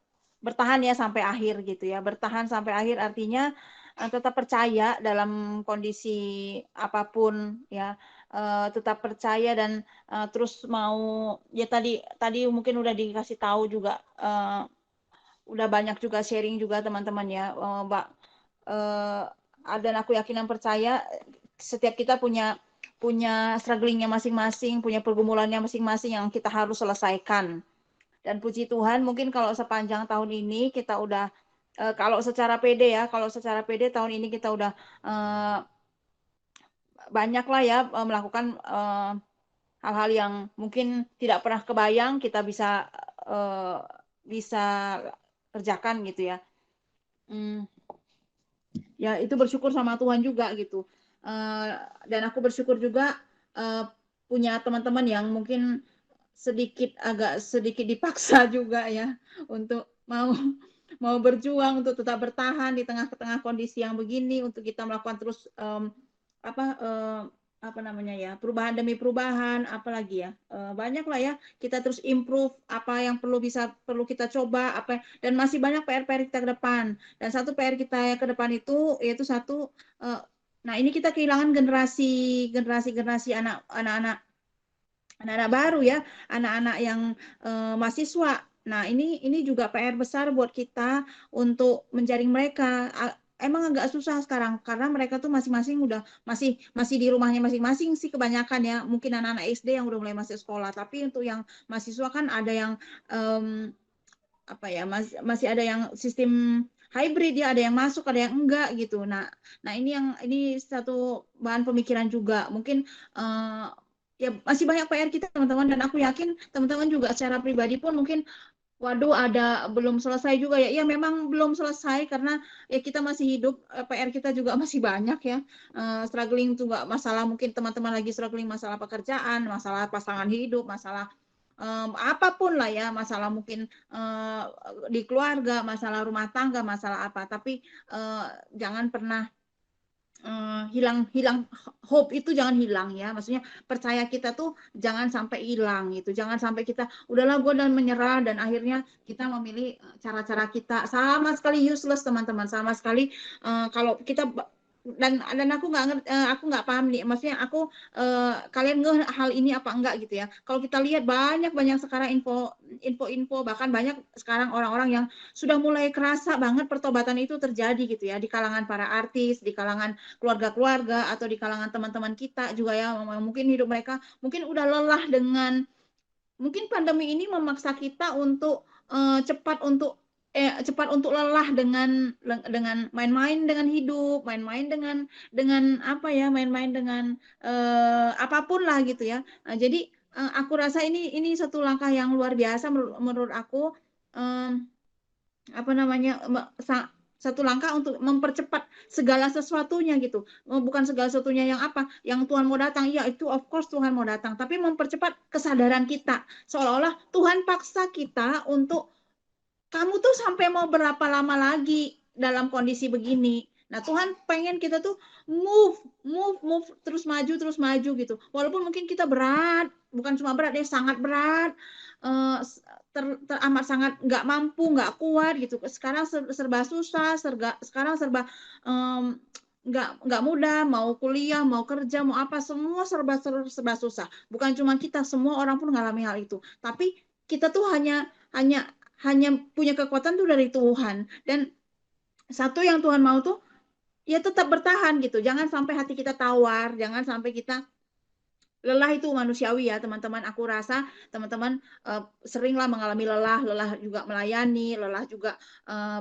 bertahan ya sampai akhir gitu ya. Bertahan sampai akhir artinya tetap percaya dalam kondisi apapun ya. Tetap percaya dan terus mau ya tadi mungkin udah dikasih tahu juga, udah banyak juga sharing juga teman-teman ya, Mbak. Dan aku yakin dan percaya setiap kita punya strugglingnya masing-masing, punya pergumulannya masing-masing yang kita harus selesaikan. Dan puji Tuhan mungkin kalau sepanjang tahun ini kita udah kalau secara pede tahun ini kita udah banyak lah ya melakukan hal-hal yang mungkin tidak pernah kebayang kita bisa kerjakan gitu ya. Ya itu bersyukur sama Tuhan juga gitu. Dan aku bersyukur juga punya teman-teman yang mungkin agak sedikit dipaksa juga ya untuk mau berjuang untuk tetap bertahan di tengah-tengah kondisi yang begini, untuk kita melakukan terus apa namanya ya, perubahan demi perubahan, apalagi ya, banyak lah ya, kita terus improve apa yang perlu kita coba, dan masih banyak PR kita ke depan. Dan satu PR kita ke depan itu yaitu satu, nah ini kita kehilangan generasi anak-anak baru ya, anak-anak yang mahasiswa. Nah ini juga PR besar buat kita untuk menjaring mereka. Emang agak susah sekarang karena mereka tuh masing-masing udah masih di rumahnya masing-masing sih kebanyakan ya. Mungkin anak-anak SD yang udah mulai masuk sekolah, tapi untuk yang mahasiswa kan ada yang masih ada yang sistem hybrid ya, ada yang masuk, ada yang enggak gitu. Nah ini satu bahan pemikiran juga. Mungkin ya masih banyak PR kita teman-teman, dan aku yakin teman-teman juga secara pribadi pun mungkin waduh belum selesai juga ya. Iya memang belum selesai karena ya kita masih hidup, PR kita juga masih banyak ya. Struggling juga masalah, mungkin teman-teman lagi struggling masalah pekerjaan, masalah pasangan hidup, masalah apapun lah ya, masalah mungkin di keluarga, masalah rumah tangga, masalah apa. Tapi jangan pernah hilang hope itu, jangan hilang ya, maksudnya percaya kita tuh jangan sampai hilang gitu, jangan sampai kita udahlah gue dan menyerah, dan akhirnya kita memilih cara-cara kita sama sekali useless teman-teman, sama sekali kalau kita dan aku nggak paham nih, maksudnya kalian ngeh hal ini apa enggak gitu ya. Kalau kita lihat banyak sekarang info bahkan banyak sekarang orang-orang yang sudah mulai kerasa banget pertobatan itu terjadi gitu ya, di kalangan para artis, di kalangan keluarga-keluarga, atau di kalangan teman-teman kita juga ya, mungkin hidup mereka mungkin udah lelah dengan mungkin pandemi ini memaksa kita untuk cepat untuk lelah dengan main-main dengan hidup, main-main dengan apa ya, main-main dengan apapun lah gitu ya. Nah, jadi aku rasa ini satu langkah yang luar biasa menurut aku, satu langkah untuk mempercepat segala sesuatunya gitu. Bukan segala sesuatunya yang Tuhan mau datang, ya itu of course Tuhan mau datang, tapi mempercepat kesadaran kita, seolah-olah Tuhan paksa kita untuk kamu tuh sampai mau berapa lama lagi dalam kondisi begini. Nah Tuhan pengen kita tuh move terus maju gitu, walaupun mungkin kita berat, bukan cuma berat ya, sangat berat, amat sangat nggak mampu, nggak kuat gitu. Sekarang serba susah, sekarang serba nggak mudah, mau kuliah, mau kerja, mau apa, semua serba susah. Bukan cuma kita, semua orang pun mengalami hal itu. Tapi kita tuh hanya punya kekuatan tuh dari Tuhan. Dan satu yang Tuhan mau tuh ya tetap bertahan gitu. Jangan sampai hati kita tawar, jangan sampai kita lelah. Itu manusiawi ya teman-teman. Aku rasa teman-teman seringlah mengalami lelah juga melayani, lelah juga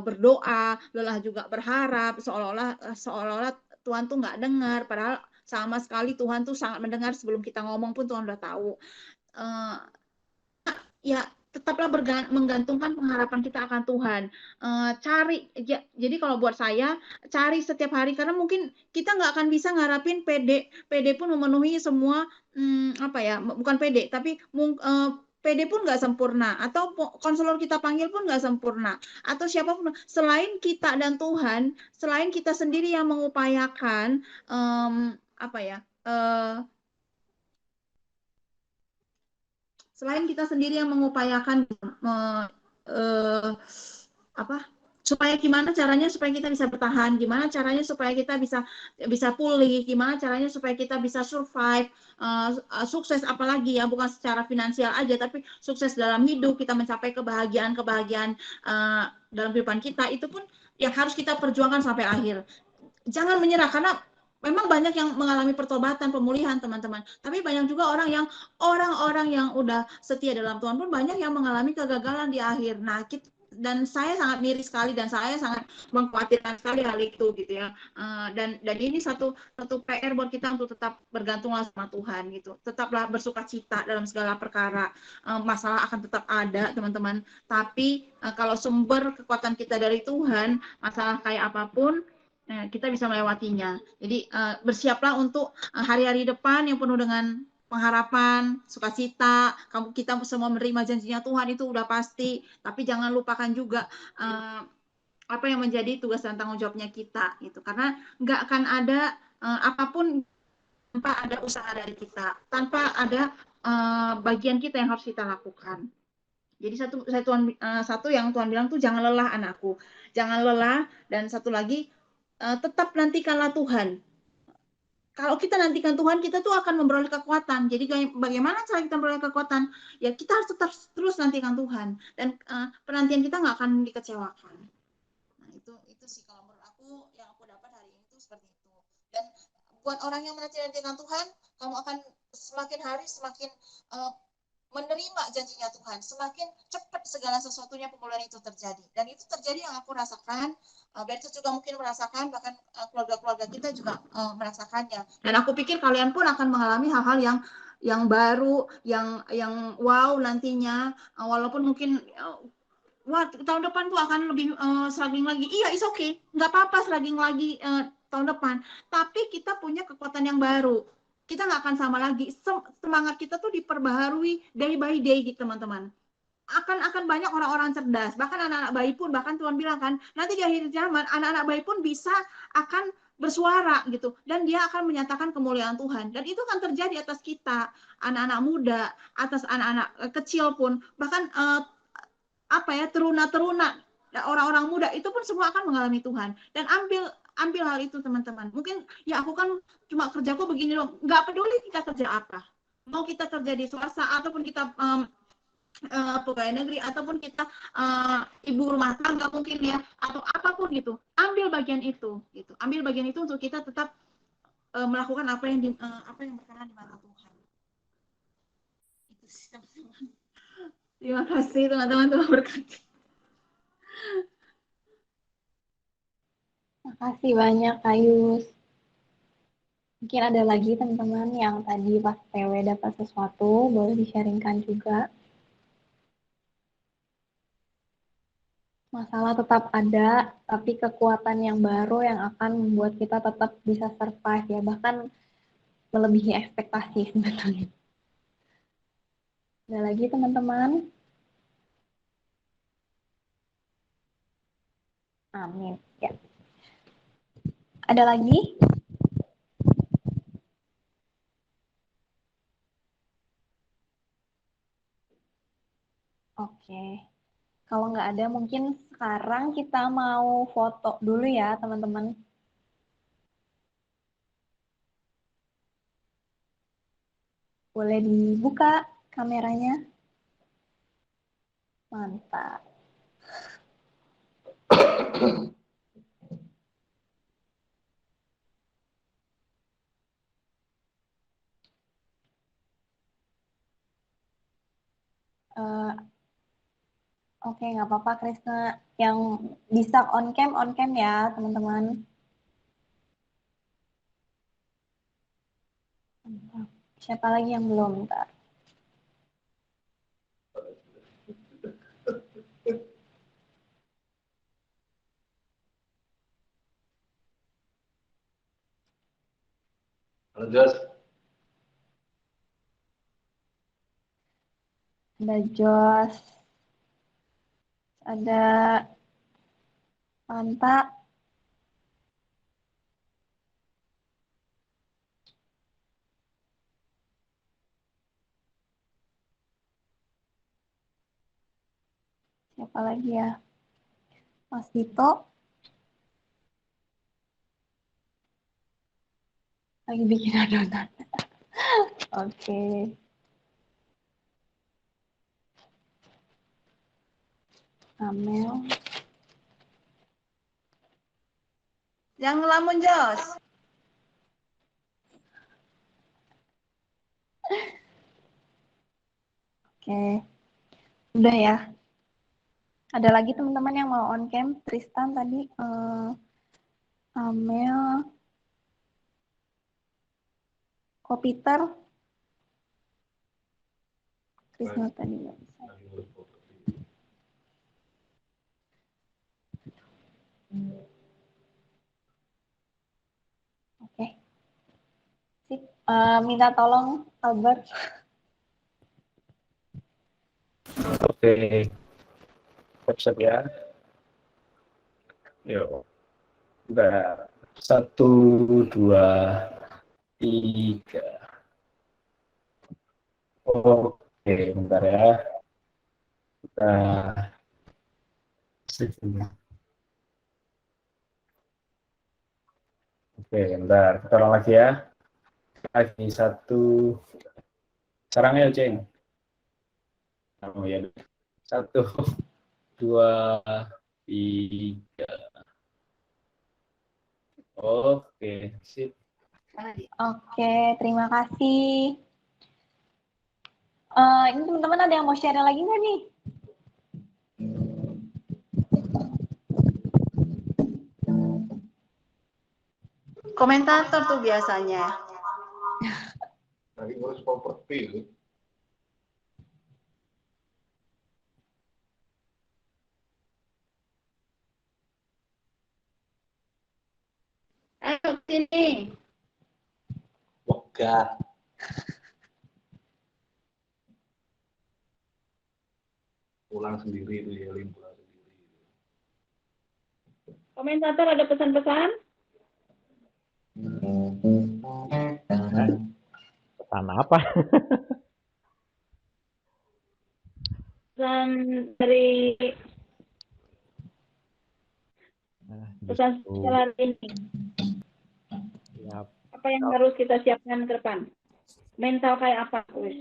berdoa, lelah juga berharap, seolah-olah Tuhan tuh nggak dengar, padahal sama sekali Tuhan tuh sangat mendengar. Sebelum kita ngomong pun Tuhan udah tahu. ya tetaplah menggantungkan pengharapan kita akan Tuhan. Jadi kalau buat saya, cari setiap hari, karena mungkin kita nggak akan bisa ngarapin PD pun memenuhi semua, bukan PD, tapi PD pun nggak sempurna, atau konselor kita panggil pun nggak sempurna, atau siapapun, selain kita dan Tuhan, selain kita sendiri yang mengupayakan, selain kita sendiri yang mengupayakan supaya gimana caranya supaya kita bisa bertahan, gimana caranya supaya kita bisa pulih, gimana caranya supaya kita bisa survive, sukses, apalagi ya, bukan secara finansial aja, tapi sukses dalam hidup, kita mencapai kebahagiaan dalam kehidupan kita, itu pun yang harus kita perjuangkan sampai akhir. Jangan menyerah, karena memang banyak yang mengalami pertobatan, pemulihan, teman-teman. Tapi banyak juga orang-orang yang udah setia dalam Tuhan pun banyak yang mengalami kegagalan di akhir. Nah, dan saya sangat miris sekali, dan saya sangat mengkhawatirkan sekali hal itu gitu ya. Dan ini satu PR buat kita untuk tetap bergantunglah sama Tuhan gitu. Tetaplah bersukacita dalam segala perkara. Masalah akan tetap ada, teman-teman. Tapi kalau sumber kekuatan kita dari Tuhan, masalah kayak apapun kita bisa melewatinya. Jadi bersiaplah untuk hari-hari depan yang penuh dengan pengharapan, sukacita. Kita semua menerima janjinya Tuhan, itu udah pasti. Tapi jangan lupakan juga apa yang menjadi tugas dan tanggung jawabnya kita, gitu. Karena nggak akan ada apapun tanpa ada usaha dari kita, tanpa ada bagian kita yang harus kita lakukan. Jadi satu yang Tuhan bilang tuh, jangan lelah anakku, jangan lelah. Dan satu lagi, tetap nantikanlah Tuhan. Kalau kita nantikan Tuhan, kita tuh akan memperoleh kekuatan. Jadi bagaimana cara kita memperoleh kekuatan? Ya kita harus tetap terus nantikan Tuhan, dan penantian kita nggak akan dikecewakan. Nah itu sih kalau menurut aku yang aku dapat hari ini tuh seperti itu. Dan buat orang yang menantikan Tuhan, kamu akan semakin hari semakin menerima janjinya Tuhan, semakin cepat segala sesuatunya pemulihan itu terjadi. Dan itu terjadi yang aku rasakan, Bertus juga mungkin merasakan, bahkan keluarga-keluarga kita juga merasakannya. Dan aku pikir kalian pun akan mengalami hal-hal yang baru, yang wow nantinya, walaupun mungkin tahun depan tuh akan lebih struggling lagi. Iya, it's okay, nggak apa-apa struggling lagi tahun depan. Tapi kita punya kekuatan yang baru. Kita nggak akan sama lagi. Semangat kita tuh diperbaharui day by day gitu, teman-teman. Akan banyak orang-orang cerdas, bahkan anak-anak bayi pun, bahkan Tuhan bilang kan, nanti di akhir zaman anak-anak bayi pun akan bersuara gitu, dan dia akan menyatakan kemuliaan Tuhan. Dan itu akan terjadi atas kita, anak-anak muda, atas anak-anak kecil pun, bahkan teruna-teruna, orang-orang muda itu pun semua akan mengalami Tuhan. Dan ambil hal itu, teman-teman. Mungkin ya aku kan cuma kerjaku begini loh, nggak peduli kita kerja apa, mau kita kerja di swasta ataupun kita pegawai negeri, ataupun kita ibu rumah tangga mungkin ya, atau apapun gitu, ambil bagian itu gitu, ambil bagian itu untuk kita tetap melakukan apa yang berkenan di mata Tuhan. Itu sih, teman-teman. Terima kasih teman-teman, Tuhan berkati. Makasih banyak Kayus. Mungkin ada lagi teman-teman yang tadi pas TW dapat sesuatu, boleh di-sharingkan juga. Masalah tetap ada, tapi kekuatan yang baru yang akan membuat kita tetap bisa survive ya, bahkan melebihi ekspektasi sebetulnya. Ada lagi teman-teman? Amin. Ya. Ada lagi? Oke. Kalau nggak ada, mungkin sekarang kita mau foto dulu ya, teman-teman. Boleh dibuka kameranya? Mantap. Oke, nggak apa-apa Krisna. Yang bisa on cam ya, teman-teman. Siapa lagi yang belum? Bentar. Halo Jos, Ada Jos, ada Anta, siapa lagi ya? Mas Dito, lagi bikin adonan. Oke. Amel. Yang ngelamun Jos. Oke. Udah ya. Ada lagi teman-teman yang mau on cam? Tristan tadi, Amel, Kopiter, Krisna tadi nggak bisa. lagi ngurus properti. Oke. Sip. Minta tolong Albert. Oke, siap ya. Yuk, udah 1, 2, 3. Oke, bentar ya. Nah, oke, bentar. Kita ulang lagi ya. Lagi 1. Sekarang ya, Ceng. Oh ya. 1, 2, 3. Oke, sip. Oke, terima kasih. Ini teman-teman ada yang mau share lagi nggak nih? Komentator tuh biasanya. Lagi ngurus properti. Ayo sini. Wegah. Pulang sendiri itu ya, pulang sendiri. Komentator ada pesan-pesan? Pesan apa? Pesan dari pesan Justru secara ini. ya, Apa yang harus kita siapkan ke depan? Mental kayak apa, Wis?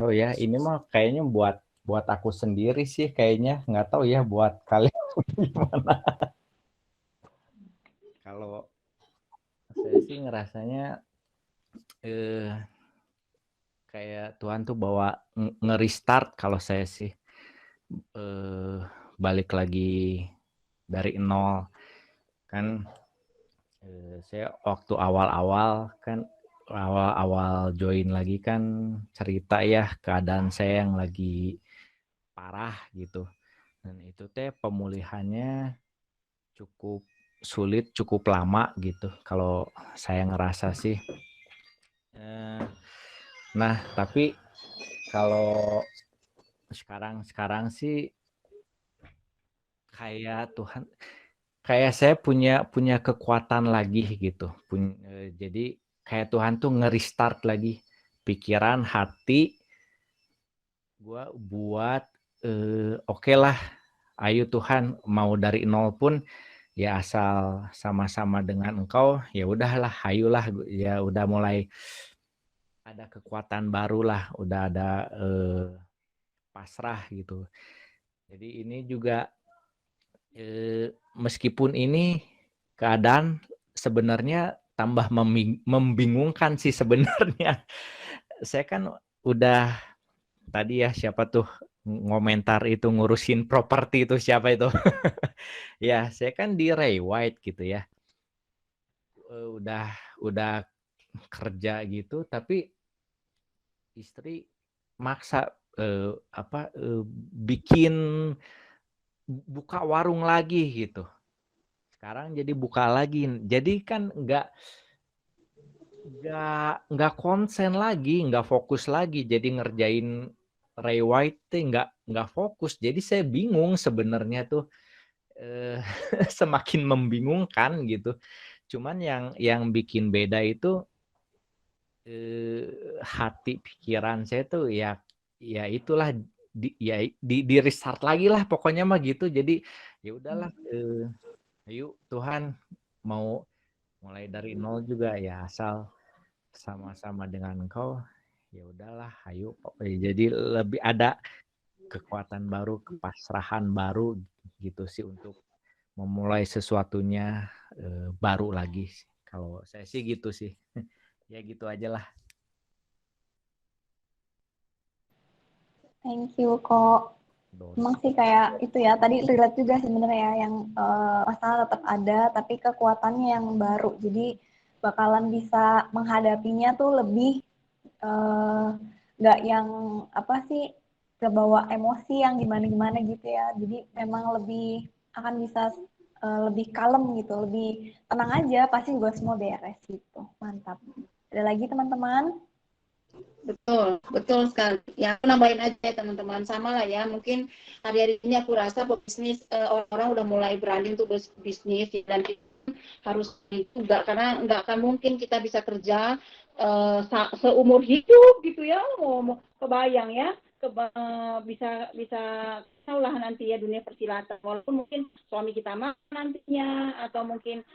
oh ya, ini mah kayaknya buat aku sendiri sih kayaknya, nggak tahu ya buat kalian gimana. Kalau saya sih ngerasanya kayak Tuhan tuh bawa nge-restart kalau saya sih balik lagi dari nol kan. Saya waktu awal-awal join lagi kan cerita ya keadaan saya yang lagi parah gitu, dan itu teh pemulihannya cukup sulit, cukup lama gitu kalau saya ngerasa sih. Nah tapi kalau sekarang sih kayak Tuhan, kayak saya punya kekuatan lagi gitu. Jadi kayak Tuhan tuh nge-restart lagi pikiran, hati gua buat oke lah, ayo Tuhan, mau dari nol pun ya asal sama-sama dengan Engkau, ya udahlah, ayolah, ya udah mulai ada kekuatan baru lah, udah ada pasrah gitu. Jadi ini juga meskipun ini keadaan sebenarnya tambah membingungkan sih sebenarnya. Saya kan udah tadi ya, siapa tuh ngomentar itu ngurusin properti itu, siapa itu? Ya, saya kan di Ray White gitu ya. Udah kerja gitu, tapi istri maksa bikin buka warung lagi gitu. Sekarang jadi buka lagi. Jadi kan nggak konsen lagi, nggak fokus lagi. Jadi ngerjain Ray White nggak fokus. Jadi saya bingung sebenarnya tuh, semakin membingungkan gitu. Cuman yang bikin beda itu hati pikiran saya tuh ya itulah di restart lagi lah pokoknya mah gitu. Jadi ya udahlah, ayo Tuhan, mau mulai dari nol juga ya, asal sama-sama dengan Engkau, ya udahlah, ayo. Jadi lebih ada kekuatan baru, kepasrahan baru gitu sih untuk memulai sesuatunya baru lagi. Kalau saya sih gitu sih. Ya gitu aja lah. Thank you kok. Emang sih kayak itu ya, tadi relate juga sebenarnya ya, yang masalah tetap ada, tapi kekuatannya yang baru. Jadi bakalan bisa menghadapinya tuh lebih nggak yang apa sih, kebawa emosi yang gimana-gimana gitu ya. Jadi memang lebih akan bisa lebih kalem gitu, lebih tenang aja, pasti juga semua beres gitu. Mantap. Ada lagi teman-teman? Betul sekali. Ya, aku nambahin aja ya teman-teman, sama lah ya. Mungkin hari-hari ini aku rasa pebisnis, orang-orang udah mulai berani untuk berbisnis, dan kita harus juga, karena nggak akan mungkin kita bisa kerja seumur hidup gitu ya. Mau kebayang ya, bisa tahulah nanti ya dunia persilatan. Walaupun mungkin suami kita mah nantinya, atau mungkin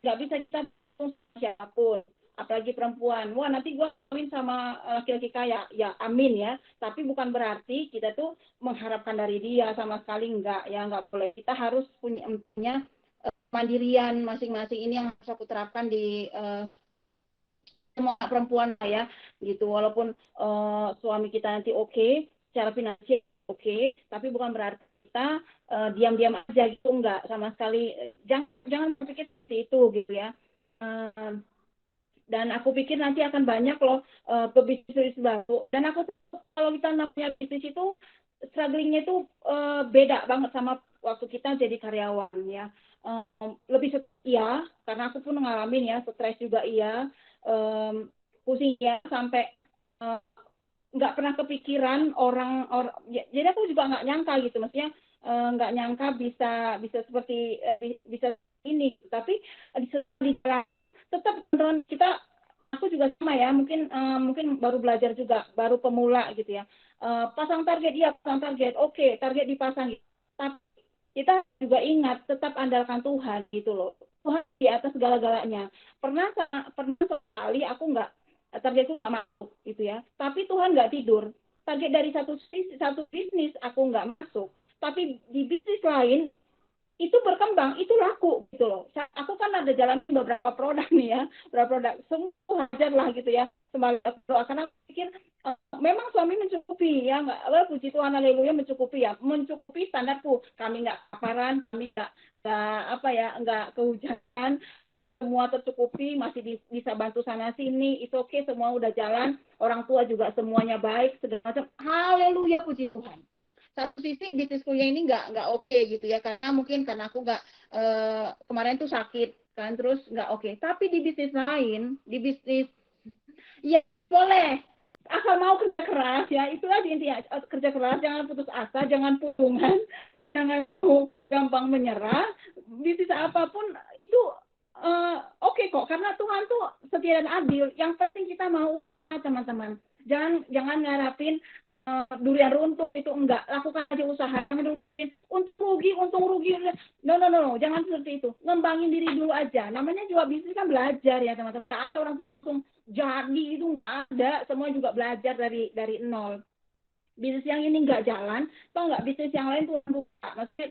nggak bisa kita siapapun, apalagi perempuan. Wah, nanti gue kawin sama laki-laki kaya. Ya, amin ya. Tapi bukan berarti kita tuh mengharapkan dari dia, sama sekali enggak. Ya, enggak boleh. Kita harus punya mandirian masing-masing. Ini yang harus aku terapkan di semua perempuan lah ya. Gitu. Walaupun suami kita nanti oke, secara finansial oke, tapi bukan berarti kita diam-diam aja gitu. Enggak, sama sekali. Jangan berpikir seperti itu gitu ya. Dan aku pikir nanti akan banyak loh pebisnis baru. Dan aku kalau kita namanya bisnis itu strugglingnya itu beda banget sama waktu kita jadi karyawan ya. Lebih setia, karena aku pun ngalamin ya, stres juga iya, pusing ya, sampai nggak pernah kepikiran orang. Jadi aku juga nggak nyangka gitu, maksudnya nggak nyangka bisa seperti bisa ini. Tapi di tetap teman-teman kita, aku juga sama ya, mungkin baru belajar juga, baru pemula gitu ya. Pasang target, oke, target dipasang, tapi kita juga ingat tetap andalkan Tuhan gitu loh. Tuhan di atas segala-galanya. Pernah sekali aku targetku nggak masuk gitu ya, tapi Tuhan nggak tidur. Target dari satu bisnis aku nggak masuk, tapi di bisnis lain itu berkembang, itu laku gitu loh. Aku kan ada jalan beberapa produk nih ya, beberapa produk, semua hajar lah gitu ya, sembari doa. Karena aku pikir memang suami mencukupi ya, puji Tuhan, haleluya, mencukupi standarku. Kami nggak kaparan, kami nggak kehujanan, semua tercukupi, masih bisa bantu sana sini, itu oke, semua udah jalan, orang tua juga semuanya baik, segala macam, haleluya, puji Tuhan. Satu sisi bisnis kuliah ini nggak oke gitu ya, karena aku nggak kemarin tuh sakit kan, terus nggak oke. Tapi di bisnis lain, ya boleh, asal mau kerja keras ya, itulah intinya, kerja keras, jangan putus asa, jangan putungan, jangan gampang menyerah. Bisnis apapun itu oke kok, karena Tuhan tuh setia dan adil. Yang penting kita mau, teman-teman. Jangan ngarapin durian runtuh, itu enggak. Lakukan aja usaha, jangan untung rugi. No, jangan seperti itu. Ngembangin diri dulu aja. Namanya juga bisnis kan belajar ya, teman-teman. Ada orang langsung jadi, itu enggak ada. Semua juga belajar dari nol. Bisnis yang ini enggak jalan, atau enggak bisnis yang lain Tuhan buka. Maksudnya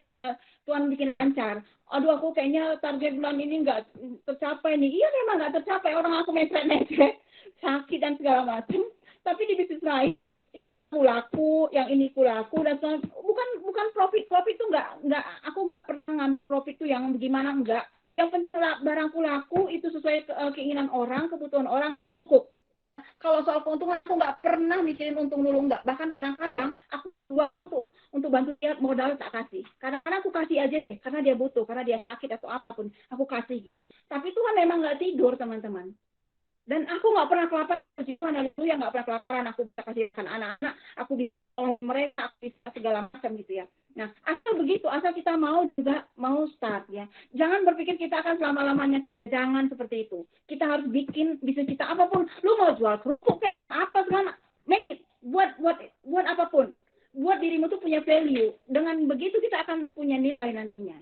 Tuhan bikin lancar. Aduh, aku kayaknya target bulan ini enggak tercapai nih. Iya, memang enggak tercapai. Orang aku mepet-mepet, sakit dan segala macam. Tapi di bisnis lain laku, yang ini laku, dan bukan profit itu enggak aku pernah ngambil profit itu yang bagaimana, enggak. Yang penting barangku laku, itu sesuai keinginan orang, kebutuhan orang, cukup. Kalau soal keuntungan aku enggak pernah mikirin untung dulu, enggak. Bahkan kadang-kadang aku jual tuh untuk bantu dia modal tak kasih. Kadang-kadang aku kasih aja deh, karena dia butuh, karena dia sakit atau apapun, aku kasih. Tapi Tuhan memang nggak tidur, teman-teman. Dan aku nggak pernah kelaparan, Tuhan haleluya, nggak pernah kelaparan. Aku bisa kasihkan anak-anak, aku bisa tolong mereka, aku bisa segala macam gitu ya. Nah, asal begitu, asal kita mau juga mau start ya. Jangan berpikir kita akan selama-lamanya, jangan seperti itu. Kita harus bikin bisnis kita apapun. Lu mau jual kerupuk kayak apa segala, make it, buat apapun. Buat dirimu tuh punya value. Dengan begitu kita akan punya nilai nantinya.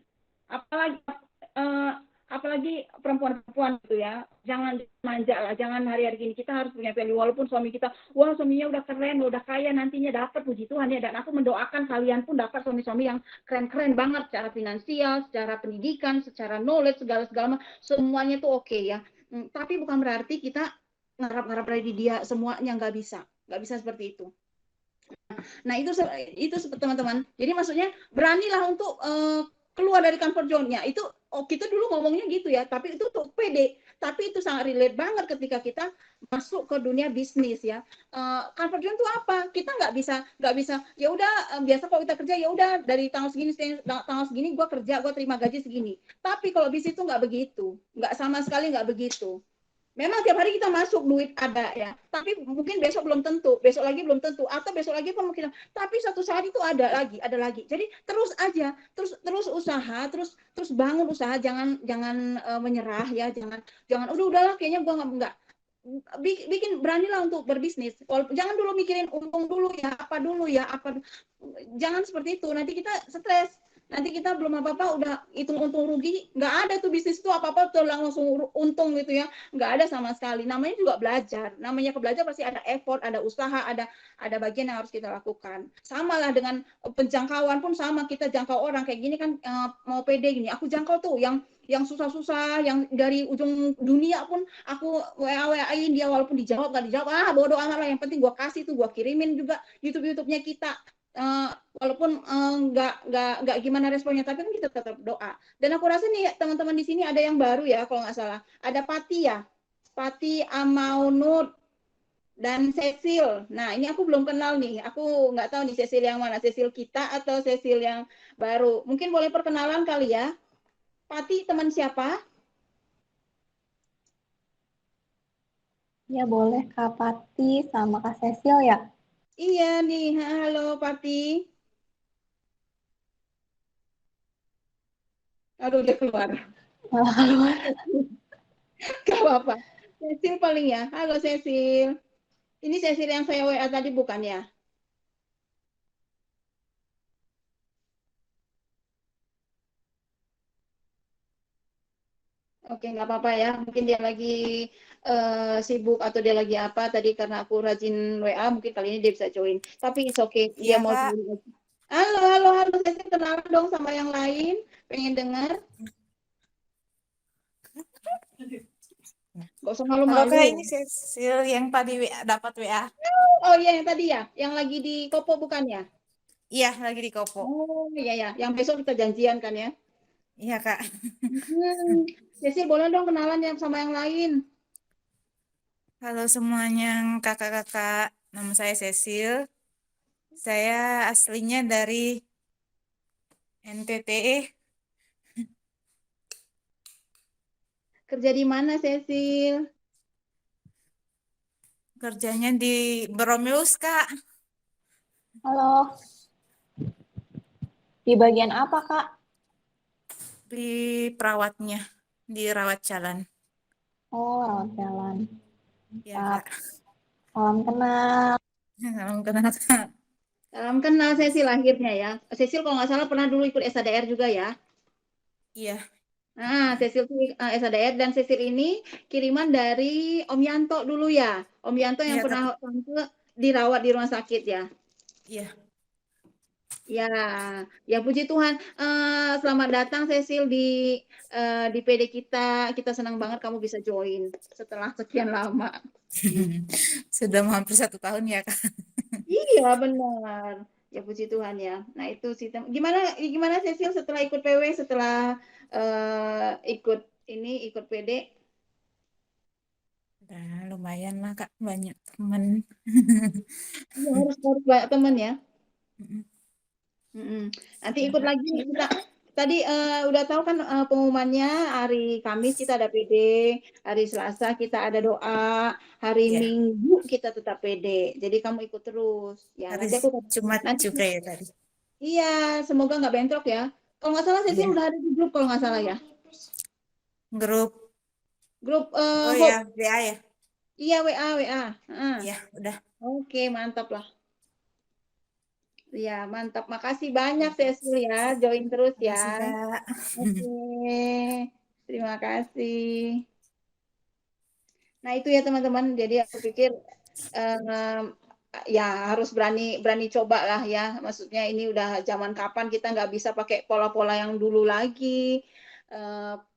Apalagi perempuan-perempuan gitu ya, jangan manja lah, jangan hari-hari gini, kita harus punya value, walaupun suami kita, wah suaminya udah keren, udah kaya, nantinya dapat, puji Tuhan ya, dan aku mendoakan kalian pun dapat suami-suami yang keren-keren banget, secara finansial, secara pendidikan, secara knowledge, segala-segala, semuanya tuh oke ya, tapi bukan berarti kita ngarap-ngarap dari dia, semuanya nggak bisa seperti itu. Nah itu teman-teman, jadi maksudnya beranilah untuk keluar dari comfort zone-nya. Itu kita dulu ngomongnya gitu ya, tapi itu tuh pede. Tapi itu sangat relate banget ketika kita masuk ke dunia bisnis ya. Comfort zone itu apa? Kita nggak bisa ya udah biasa kalau kita kerja ya udah dari tanggal segini gue kerja, gue terima gaji segini. Tapi kalau bisnis itu nggak begitu, nggak sama sekali nggak begitu. Memang tiap hari kita masuk duit ada ya, tapi mungkin besok belum tentu, besok lagi belum tentu, atau besok lagi pun mungkin, tapi satu saat itu ada lagi. Jadi terus aja, terus usaha, terus bangun usaha, jangan menyerah ya, jangan udahlah kayaknya gua nggak bikin beranilah untuk berbisnis. Jangan dulu mikirin untung dulu ya, apa jangan seperti itu. Nanti kita stres. Nanti kita belum apa-apa udah hitung untung rugi, nggak ada tuh bisnis tuh apa-apa tuh langsung untung gitu ya, nggak ada sama sekali. Namanya juga belajar, belajar pasti ada effort, ada usaha, ada bagian yang harus kita lakukan. Sama lah dengan penjangkauan pun sama, kita jangkau orang kayak gini kan, mau pede gini, aku jangkau tuh yang susah-susah, yang dari ujung dunia pun aku WA-WA-in dia, walaupun dijawab nggak dijawab, bodo amat lah, yang penting gua kasih tuh, gua kirimin juga YouTube-nya kita. Walaupun nggak gimana responnya, tapi kan kita tetap doa. Dan aku rasa nih teman-teman di sini ada yang baru ya, kalau nggak salah, ada Pati ya, Pati Amaunut dan Cecil. Nah ini aku belum kenal nih, aku nggak tahu nih Cecil yang mana, Cecil kita atau Cecil yang baru. Mungkin boleh perkenalan kali ya. Pati teman siapa? Ya boleh Kak Pati sama Kak Cecil ya. Iya nih, halo Pati. Aduh dia keluar. Malah keluar. Gak apa-apa. Cecil paling ya. Halo Cecil. Ini Cecil yang saya WA tadi bukan ya? Oke, nggak apa-apa ya. Mungkin dia lagi sibuk atau dia lagi apa. Tadi karena aku rajin WA, mungkin kali ini dia bisa join. Tapi it's okay. Dia Iya, mau Kak. join. Halo. Cecil, kenalan dong sama yang lain. Pengen dengar. Gak usah Halo, malu-malu. Kak. Ini Cecil yang tadi dapat WA. Oh iya, yang tadi ya. Yang lagi di Kopo bukan ya? Iya, lagi di Kopo. Oh iya. Yang besok kita janjian kan ya? Iya, Kak. Cecil, boleh dong kenalan ya sama yang lain. Halo semuanya, kakak-kakak. Nama saya Cecil. Saya aslinya dari NTT. Kerja di mana, Cecil? Kerjanya di Bromeus, Kak. Halo. Di bagian apa Kak? Di perawatnya, di rawat jalan. Oh, rawat jalan. Iya, Kak. Salam kenal. Salam kenal, Kak. Salam kenal Cecil lahirnya ya. Cecil kalau nggak salah pernah dulu ikut SADR juga ya. Iya. Nah, Cecil SADR, dan Cecil ini kiriman dari Om Yanto dulu ya. Om Yanto yang Iya, pernah Kak. tante dirawat di rumah sakit ya. Iya. Ya puji Tuhan. Selamat datang Cecil di PD kita. Kita senang banget kamu bisa join setelah sekian lama. Sudah hampir 1 tahun ya, Kak. Iya benar. Ya puji Tuhan ya. Nah itu sistem. Gimana Cecil setelah ikut PW, setelah ikut PD? Udah lumayan lah, Kak. Banyak teman. Ya, harus banyak teman ya. Nanti ikut lagi kita. Tadi udah tahu kan pengumumannya, hari Kamis kita ada PD, hari Selasa kita ada doa, hari Iya. Minggu kita tetap PD. Jadi kamu ikut terus ya. Hari Nanti aku Jumat nanti juga ya tadi. iya, semoga nggak bentrok ya. Kalau nggak salah Cecil Iya. udah ada di grup kalau nggak salah ya. Grup. Grup Oh Hope. ya, WA ya. Iya, WA. Iya, udah. Oke, mantap lah. Ya, mantap. Makasih banyak Cecil ya, join terus Makasih, ya. Kak. Oke, terima kasih. Nah itu ya teman-teman. Jadi aku pikir ya harus berani coba lah ya. Maksudnya ini udah zaman kapan kita nggak bisa pakai pola-pola yang dulu lagi,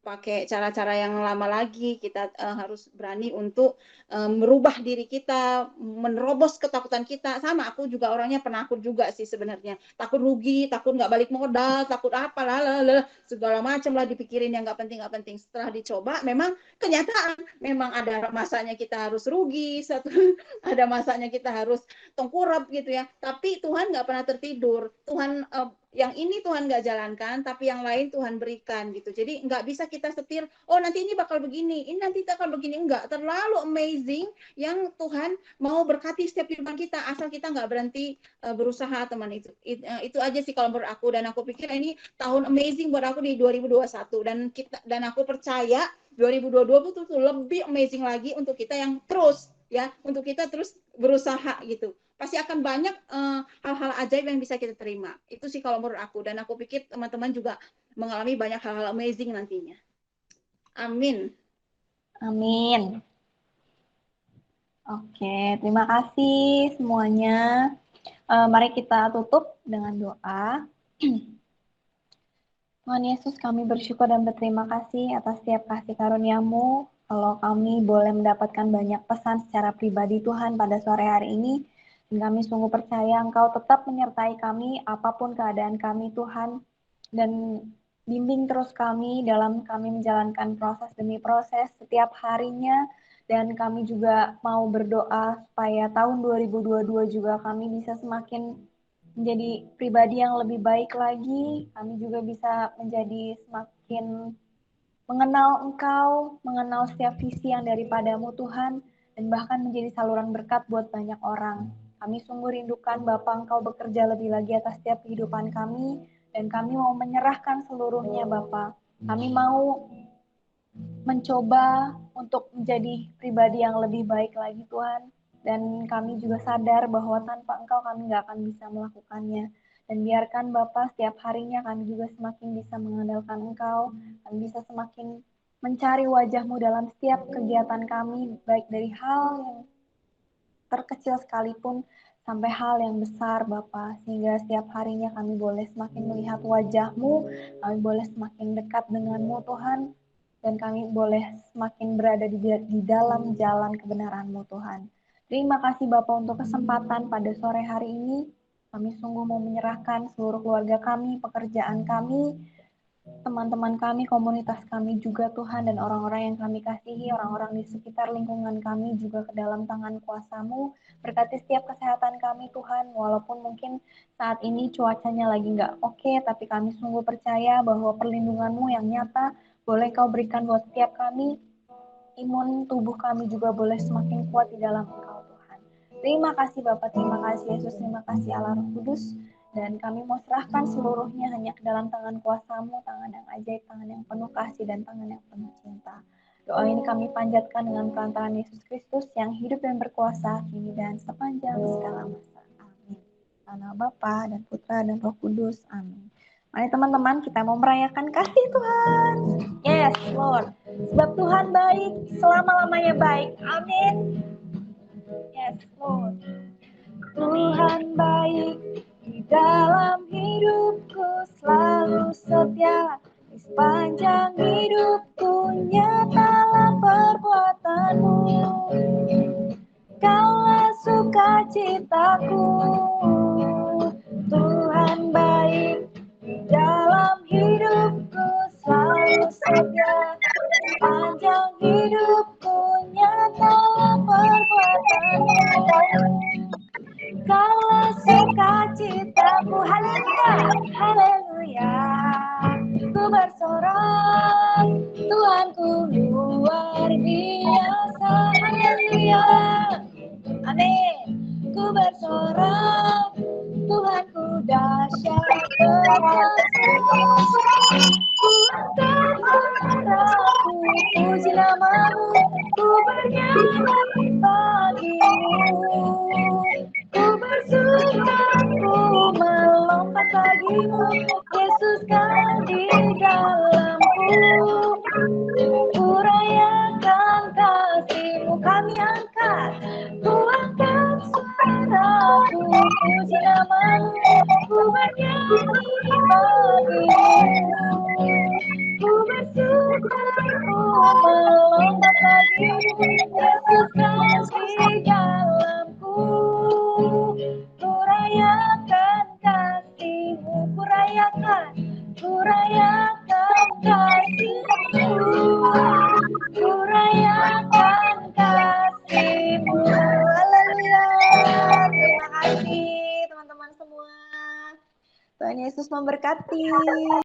pakai cara-cara yang lama lagi. Kita harus berani untuk merubah diri kita, menerobos ketakutan kita. Sama aku juga orangnya penakut juga sih sebenarnya. Takut rugi, takut nggak balik modal, takut apa lah, segala macam lah dipikirin yang nggak penting. Setelah dicoba, memang kenyataan, memang ada masanya kita harus rugi, ada masanya kita harus tengkurap gitu ya. Tapi Tuhan nggak pernah tertidur. Tuhan yang ini Tuhan nggak jalankan, tapi yang lain Tuhan berikan gitu. Jadi nggak bisa kita setir, oh nanti ini bakal begini, ini nanti bakal begini. Enggak, terlalu amazing yang Tuhan mau berkati setiap kehidupan kita, asal kita nggak berhenti berusaha teman itu. Itu aja sih kalau menurut aku, dan aku pikir ini tahun amazing buat aku di 2021, dan aku percaya 2022 itu tuh lebih amazing lagi untuk kita yang terus ya, untuk kita terus berusaha gitu. Pasti akan banyak hal-hal ajaib yang bisa kita terima. Itu sih kalau menurut aku, dan aku pikir teman-teman juga mengalami banyak hal-hal amazing nantinya. Amin. Amin. Oke, terima kasih semuanya. Mari kita tutup dengan doa. Tuhan Yesus, kami bersyukur dan berterima kasih atas setiap kasih karunia-Mu. Kalau kami boleh mendapatkan banyak pesan secara pribadi Tuhan pada sore hari ini, dan kami sungguh percaya Engkau tetap menyertai kami apapun keadaan kami Tuhan, dan bimbing terus kami dalam kami menjalankan proses demi proses setiap harinya, dan kami juga mau berdoa supaya tahun 2022 juga kami bisa semakin menjadi pribadi yang lebih baik lagi. Kami juga bisa menjadi semakin mengenal Engkau, mengenal setiap visi yang daripadamu Tuhan, dan bahkan menjadi saluran berkat buat banyak orang. Kami sungguh rindukan Bapa Engkau bekerja lebih lagi atas setiap kehidupan kami, dan kami mau menyerahkan seluruhnya Bapa. Kami mau mencoba untuk menjadi pribadi yang lebih baik lagi Tuhan, dan kami juga sadar bahwa tanpa Engkau kami nggak akan bisa melakukannya. Dan biarkan Bapa setiap harinya kami juga semakin bisa mengandalkan Engkau, kami bisa semakin mencari wajah-Mu dalam setiap kegiatan kami, baik dari hal yang terkecil sekalipun sampai hal yang besar Bapa, sehingga setiap harinya kami boleh semakin melihat wajah-Mu, kami boleh semakin dekat dengan-Mu Tuhan, dan kami boleh semakin berada di dalam jalan kebenaran-Mu Tuhan. Terima kasih Bapa untuk kesempatan pada sore hari ini. Kami sungguh mau menyerahkan seluruh keluarga kami, pekerjaan kami, teman-teman kami, komunitas kami juga Tuhan, dan orang-orang yang kami kasihi, orang-orang di sekitar lingkungan kami juga ke dalam tangan kuasa-Mu. Berkati setiap kesehatan kami Tuhan, walaupun mungkin saat ini cuacanya lagi nggak oke, tapi kami sungguh percaya bahwa perlindungan-Mu yang nyata boleh Kau berikan buat setiap kami. Imun tubuh kami juga boleh semakin kuat di dalam Engkau Tuhan. Terima kasih Bapak, terima kasih Yesus, terima kasih Allah Roh Kudus. Dan kami mau serahkan seluruhnya hanya ke dalam tangan kuasa-Mu, tangan yang ajaib, tangan yang penuh kasih, dan tangan yang penuh cinta. Doa ini kami panjatkan dengan perantaraan Yesus Kristus yang hidup dan berkuasa kini dan sepanjang segala masa. Amin. Nama Bapa dan Putra dan Roh Kudus. Amin. Mari teman-teman, kita mau merayakan kasih Tuhan. Yes, Lord. Sebab Tuhan baik, selama-lamanya baik. Amin. Yes, Lord. Tuhan baik, di dalam hidupku selalu setia. Di sepanjang hidupku nyatalah perbuatan-Mu. Kaulah sukacitaku. Tuhan baik, di dalam hidupku selalu setia. Sepanjang hidupku nyatalah perbuatan-Mu. Kaulah sukacitaku. Haleluya. namamu, ku bernyanyi bagimu. Ku bersuka, ku melompat bagimu, Yesus kau di dalamku. Ku rayakan kasih-Mu, kami angkat, ku angkat suaraku, puji namamu, ku bernyanyi bagimu. Ku bersuka, ku melompat bagimu, Yesus kau di dalamku. Ku rayakan kasih-Mu, ku rayakan kasih-Mu, ku rayakan kasih-Mu. Haleluya. Terima kasih teman-teman semua. Tuhan Yesus memberkati.